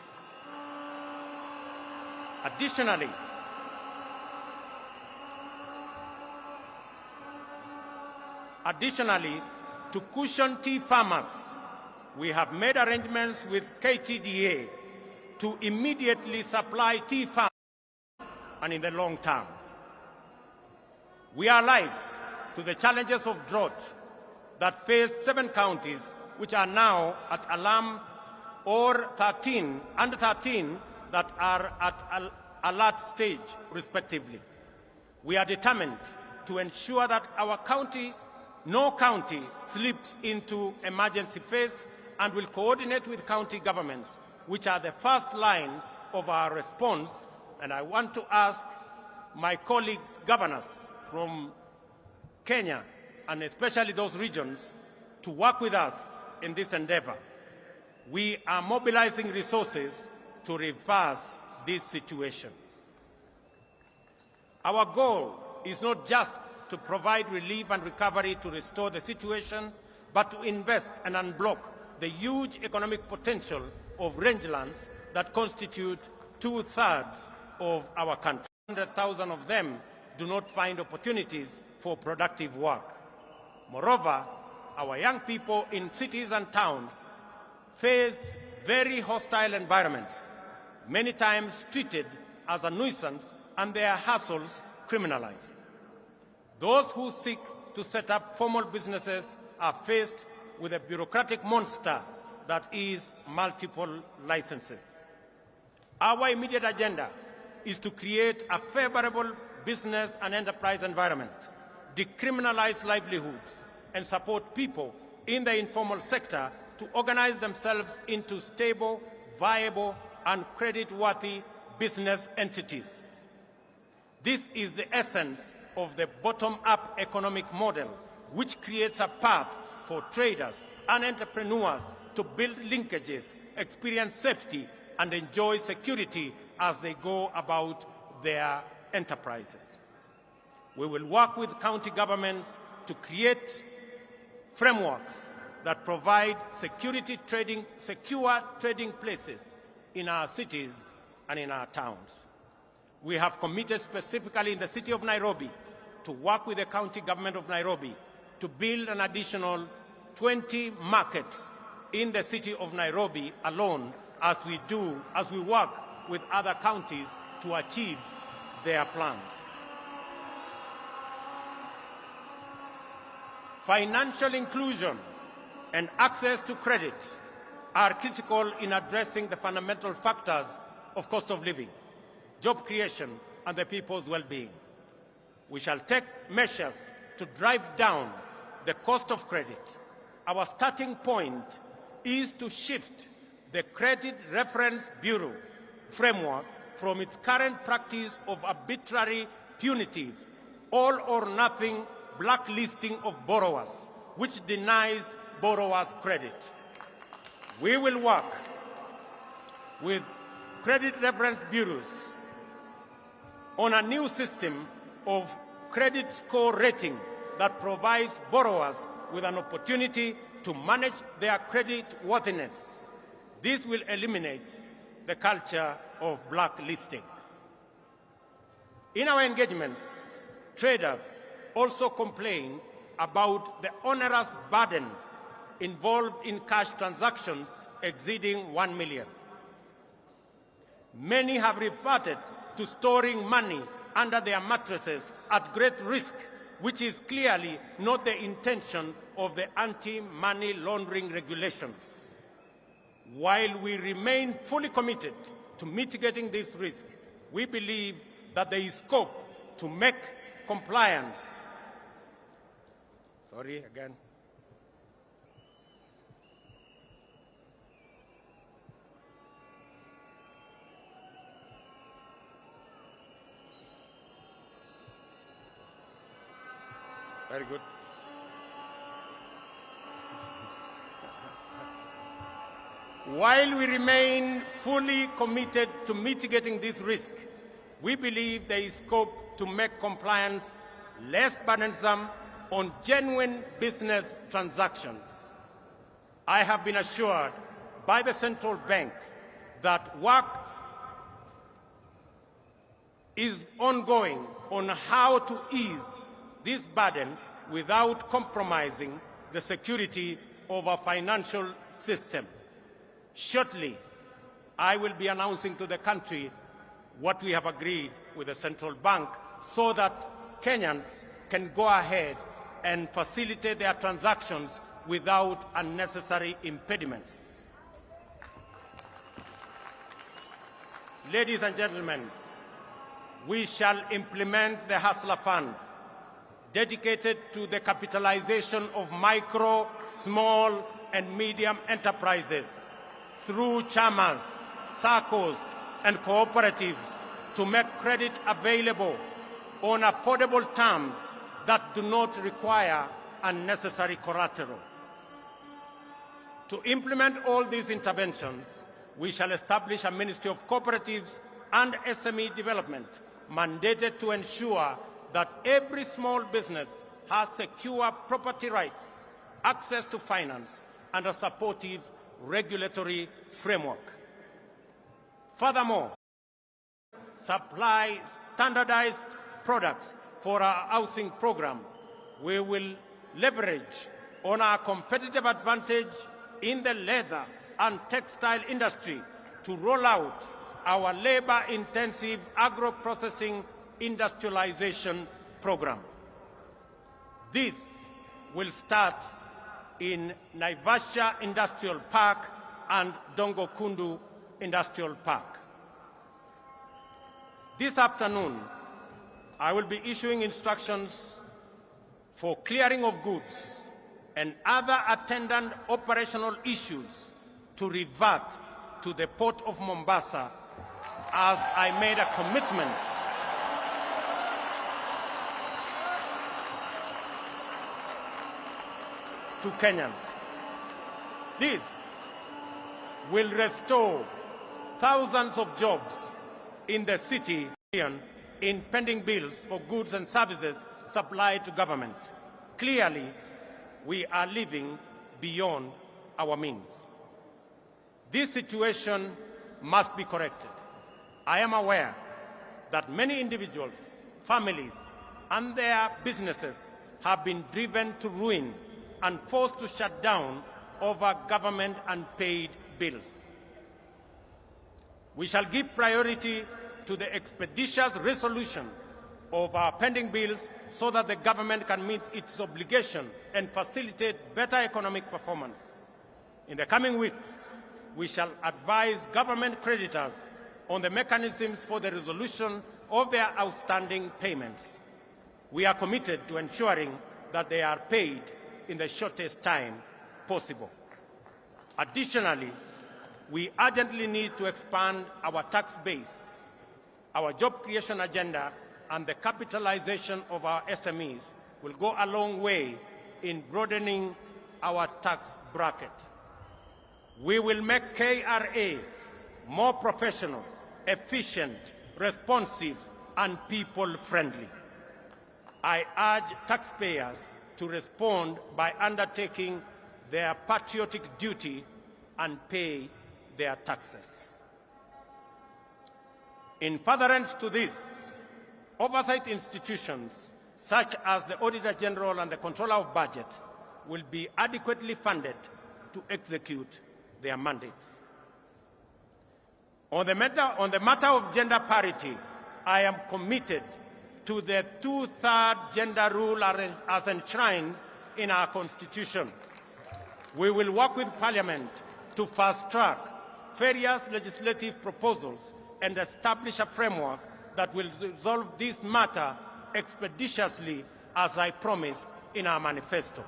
Additionally, to cushion tea farmers, we have made arrangements with KTDA to immediately supply tea farmers and in the long term. We are alive to the challenges of drought that face 7 counties which are now at alarm, or 13 that are at alert stage respectively. We are determined to ensure that no county slips into emergency phase, and will coordinate with county governments, which are the first line of our response. And I want to ask my colleagues, governors from Kenya, and especially those regions, to work with us in this endeavor. We are mobilizing resources to reverse this situation. Our goal is not just to provide relief and recovery to restore the situation, but to invest and unblock the huge economic potential of rangelands that constitute 2/3 of our country. 100,000 of them do not find opportunities for productive work. Moreover, our young people in cities and towns face very hostile environments, many times treated as a nuisance and their hassles criminalized. Those who seek to set up formal businesses are faced with a bureaucratic monster that is multiple licenses. Our immediate agenda is to create a favorable business and enterprise environment, decriminalize livelihoods, and support people in the informal sector to organize themselves into stable, viable, and credit-worthy business entities. This is the essence of the bottom-up economic model, which creates a path for traders and entrepreneurs to build linkages, experience safety, and enjoy security as they go about their enterprises. We will work with county governments to create frameworks that provide secure trading places in our cities and in our towns. We have committed specifically in the city of Nairobi to work with the county government of Nairobi to build an additional 20 markets in the city of Nairobi alone, as we work with other counties to achieve their plans. Financial inclusion and access to credit are critical in addressing the fundamental factors of cost of living, job creation, and the people's well-being. We shall take measures to drive down the cost of credit. Our starting point is to shift the Credit Reference Bureau framework from its current practice of arbitrary, punitive, all-or-nothing blacklisting of borrowers, which denies borrowers credit. We will work with credit reference bureaus on a new system of credit score rating that provides borrowers with an opportunity to manage their credit worthiness. This will eliminate the culture of blacklisting. In our engagements, traders also complain about the onerous burden involved in cash transactions exceeding 1 million. Many have reverted to storing money under their mattresses at great risk, which is clearly not the intention of the anti-money laundering regulations. While we remain fully committed to mitigating this risk, we believe that there is scope to make compliance. Very good. While we remain fully committed to mitigating this risk, we believe there is scope to make compliance less burdensome on genuine business transactions. I have been assured by the central bank that work is ongoing on how to ease this burden without compromising the security of our financial system. Shortly, I will be announcing to the country what we have agreed with the central bank so that Kenyans can go ahead and facilitate their transactions without unnecessary impediments. Ladies and gentlemen, we shall implement the Hustler Fund, dedicated to the capitalization of micro, small, and medium enterprises through chamas, SACCOs, and cooperatives to make credit available on affordable terms that do not require unnecessary collateral. To implement all these interventions, we shall establish a Ministry of Cooperatives and SME Development, mandated to ensure that every small business has secure property rights, access to finance, and a supportive regulatory framework. Furthermore, supply standardized products for our housing program. We will leverage on our competitive advantage in the leather and textile industry to roll out our labor-intensive agro-processing industrialization program. This will start in Naivasha Industrial Park and Dongo Kundu Industrial Park. This afternoon, I will be issuing instructions for clearing of goods and other attendant operational issues to revert to the Port of Mombasa, as I made a commitment to Kenyans. This will restore thousands of jobs in the city in pending bills for goods and services supplied to government. Clearly, we are living beyond our means. This situation must be corrected. I am aware that many individuals, families, and their businesses have been driven to ruin and forced to shut down over government unpaid bills. We shall give priority to the expeditious resolution of our pending bills so that the government can meet its obligation and facilitate better economic performance. In the coming weeks, we shall advise government creditors on the mechanisms for the resolution of their outstanding payments. We are committed to ensuring that they are paid in the shortest time possible. Additionally, we urgently need to expand our tax base. Our job creation agenda and the capitalization of our SMEs will go a long way in broadening our tax bracket. We will make KRA more professional, efficient, responsive, and people-friendly. I urge taxpayers to respond by undertaking their patriotic duty and pay their taxes. In furtherance to this, oversight institutions such as the Auditor General and the Controller of Budget will be adequately funded to execute their mandates. On the matter of gender parity, I am committed to the two-thirds gender rule as enshrined in our Constitution. We will work with Parliament to fast-track various legislative proposals and establish a framework that will resolve this matter expeditiously, as I promised in our manifesto.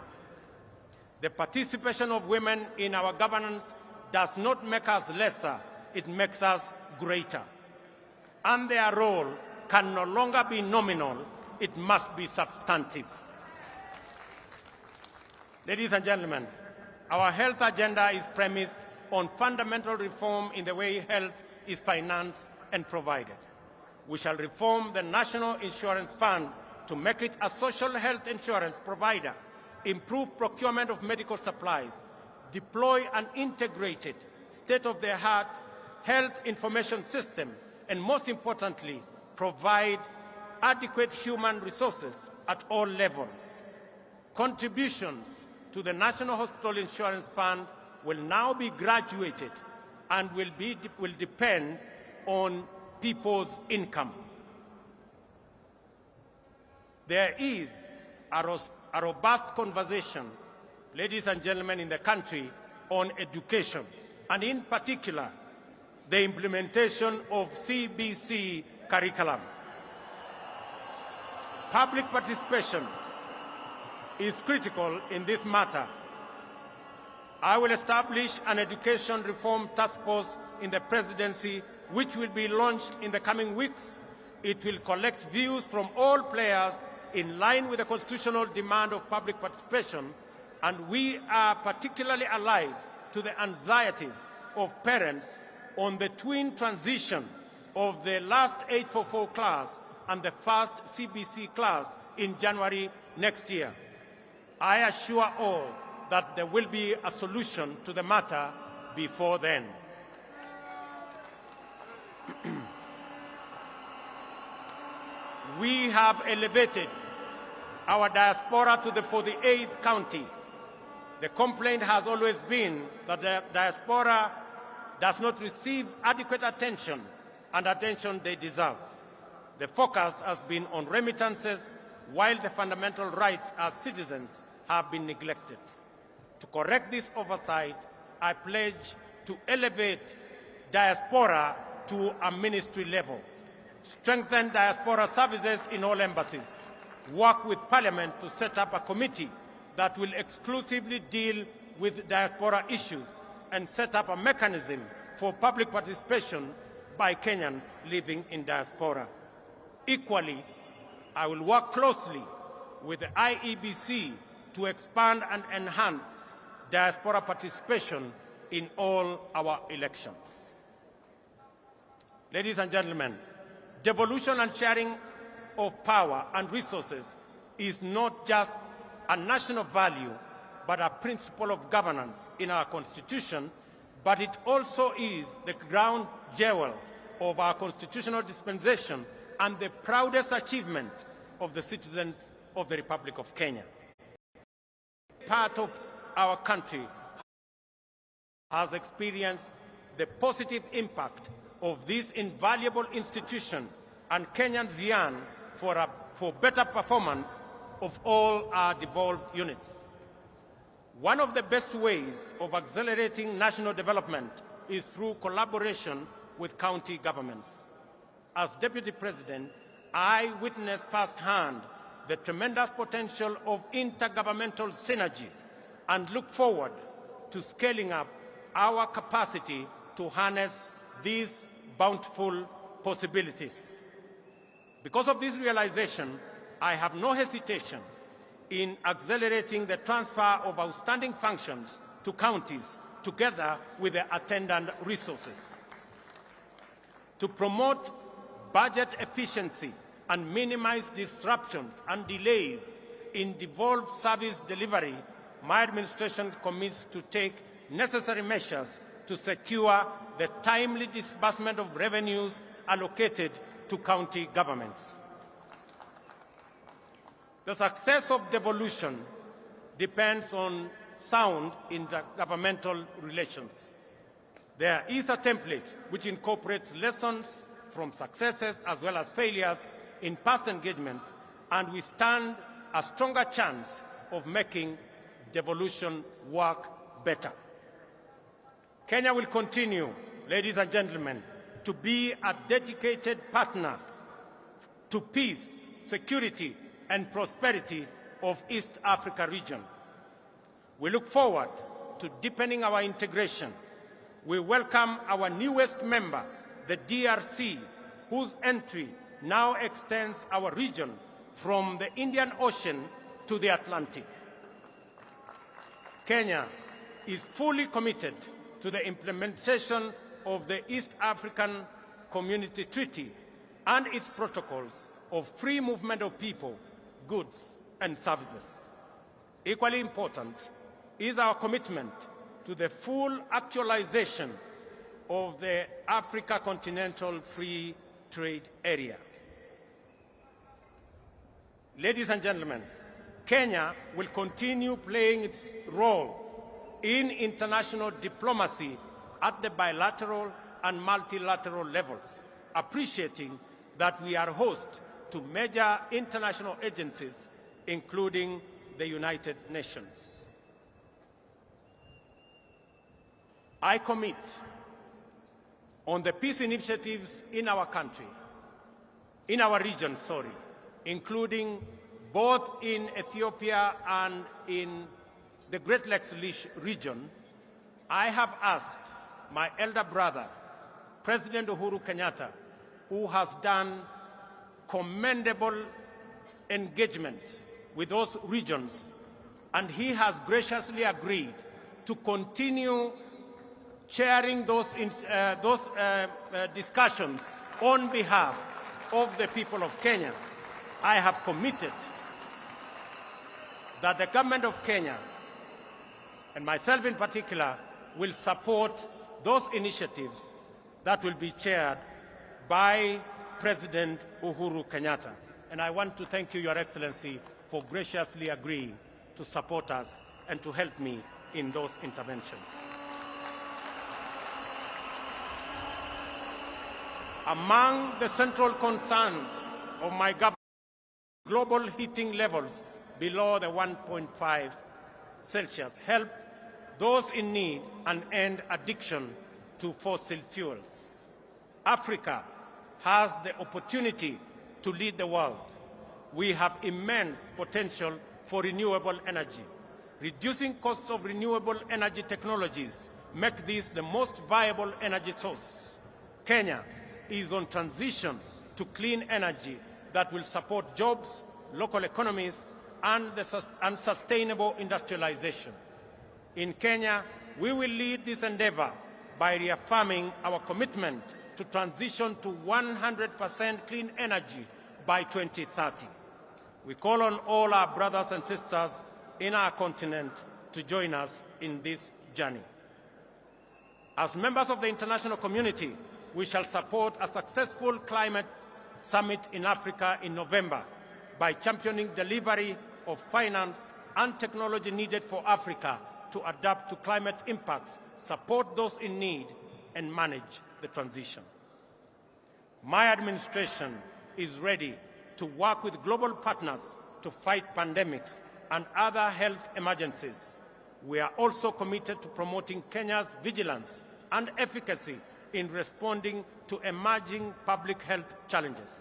The participation of women in our governance does not make us lesser, it makes us greater. And their role can no longer be nominal, it must be substantive. Ladies and gentlemen, our health agenda is premised on fundamental reform in the way health is financed and provided. We shall reform the National Insurance Fund to make it a social health insurance provider, improve procurement of medical supplies, deploy an integrated, state-of-the-art health information system, and most importantly, provide adequate human resources at all levels. Contributions to the National Hospital Insurance Fund will now be graduated and will depend on people's income. There is a robust conversation, ladies and gentlemen, in the country on education, and in particular, the implementation of CBC curriculum. Public participation is critical in this matter. I will establish an education reform task force in the presidency, which will be launched in the coming weeks. It will collect views from all players in line with the constitutional demand of public participation, and we are particularly alive to the anxieties of parents on the twin transition of the last 844 class and the first CBC class in January next year. I assure all that there will be a solution to the matter before then. We have elevated our diaspora to the 48th county. The complaint has always been that the diaspora does not receive adequate attention and attention they deserve. The focus has been on remittances, while the fundamental rights as citizens have been neglected. To correct this oversight, I pledge to elevate diaspora to a ministry level, strengthen diaspora services in all embassies, work with Parliament to set up a committee that will exclusively deal with diaspora issues, and set up a mechanism for public participation by Kenyans living in diaspora. Equally, I will work closely with the IEBC to expand and enhance diaspora participation in all our elections. Ladies and gentlemen, devolution and sharing of power and resources is not just a national value, but a principle of governance in our Constitution, but it also is the ground jewel of our constitutional dispensation and the proudest achievement of the citizens of the Republic of Kenya. Part of our country has experienced the positive impact of this invaluable institution, and Kenyans yearn for better performance of all our devolved units. One of the best ways of accelerating national development is through collaboration with county governments. As Deputy President, I witnessed firsthand the tremendous potential of intergovernmental synergy and look forward to scaling up our capacity to harness these bountiful possibilities. Because of this realization, I have no hesitation in accelerating the transfer of outstanding functions to counties together with the attendant resources. To promote budget efficiency and minimize disruptions and delays in devolved service delivery, my administration commits to take necessary measures to secure the timely disbursement of revenues allocated to county governments. The success of devolution depends on sound intergovernmental relations. There is a template which incorporates lessons from successes as well as failures in past engagements, and we stand a stronger chance of making devolution work better. Kenya will continue, ladies and gentlemen, to be a dedicated partner to peace, security, and prosperity of East Africa region. We look forward to deepening our integration. We welcome our newest member, the DRC, whose entry now extends our region from the Indian Ocean to the Atlantic. Kenya is fully committed to the implementation of the East African Community Treaty and its protocols of free movement of people, goods, and services. Equally important is our commitment to the full actualization of the Africa Continental Free Trade Area. Ladies and gentlemen, Kenya will continue playing its role in international diplomacy at the bilateral and multilateral levels, appreciating that we are host to major international agencies, including the United Nations. I commit on the peace initiatives in our country, in our region, including both in Ethiopia and in the Great Lakes region. I have asked my elder brother, President Uhuru Kenyatta, who has done commendable engagement with those regions, and he has graciously agreed to continue chairing those discussions on behalf of the people of Kenya. I have committed that the government of Kenya, and myself in particular, will support those initiatives that will be chaired by President Uhuru Kenyatta. And I want to thank you, Your Excellency, for graciously agreeing to support us and to help me in those interventions. Among the central concerns of my government, global heating levels below the 1.5 Celsius, help those in need and end addiction to fossil fuels. Africa has the opportunity to lead the world. We have immense potential for renewable energy. Reducing costs of renewable energy technologies make this the most viable energy source. Kenya is on transition to clean energy that will support jobs, local economies, and sustainable industrialization. In Kenya, we will lead this endeavor by reaffirming our commitment to transition to 100% clean energy by 2030. We call on all our brothers and sisters in our continent to join us in this journey. As members of the international community, we shall support a successful climate summit in Africa in November by championing delivery of finance and technology needed for Africa to adapt to climate impacts, support those in need, and manage the transition. My administration is ready to work with global partners to fight pandemics and other health emergencies. We are also committed to promoting Kenya's vigilance and efficacy in responding to emerging public health challenges.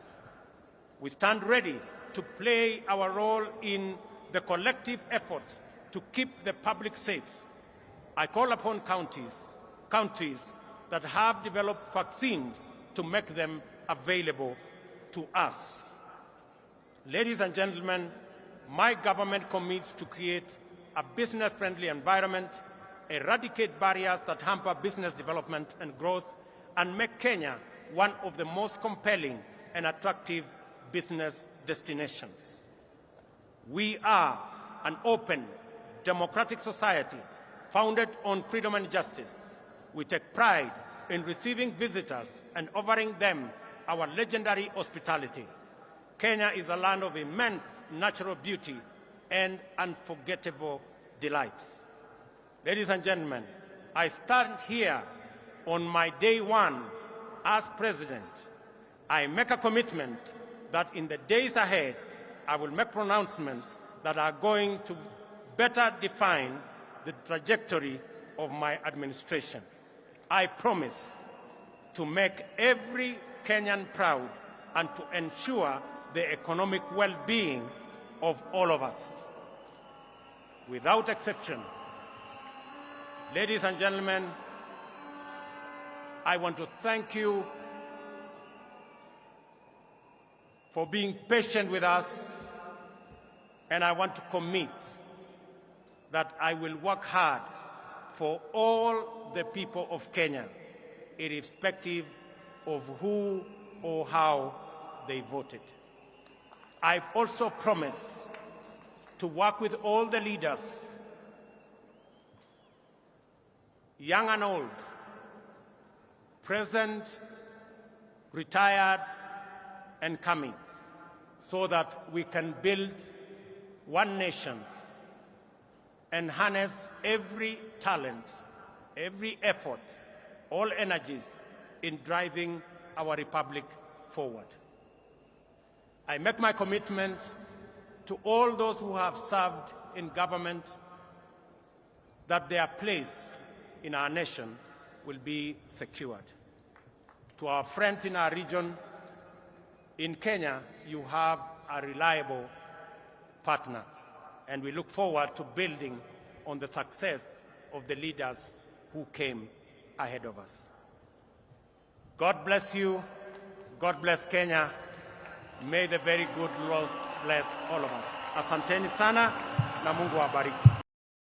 We stand ready to play our role in the collective effort to keep the public safe. I call upon countries that have developed vaccines to make them available to us. Ladies and gentlemen, my government commits to create a business-friendly environment, eradicate barriers that hamper business development and growth, and make Kenya one of the most compelling and attractive business destinations. We are an open, democratic society founded on freedom and justice. We take pride in receiving visitors and offering them our legendary hospitality. Kenya is a land of immense natural beauty and unforgettable delights. Ladies and gentlemen, I stand here on my day one as president. I make a commitment that in the days ahead, I will make pronouncements that are going to better define the trajectory of my administration. I promise to make every Kenyan proud and to ensure the economic well-being of all of us. Without exception, ladies and gentlemen, I want to thank you for being patient with us, and I want to commit that I will work hard for all the people of Kenya, irrespective of who or how they voted. I also promise to work with all the leaders, young and old, present, retired, and coming, so that we can build one nation, and harness every talent, every effort, all energies in driving our republic forward. I make my commitment to all those who have served in government that their place in our nation will be secured. To our friends in our region, in Kenya, you have a reliable partner, and we look forward to building on the success of the leaders who came ahead of us. God bless you. God bless Kenya. May the very good Lord bless all of us. Asanteni sana na Mungu awabariki.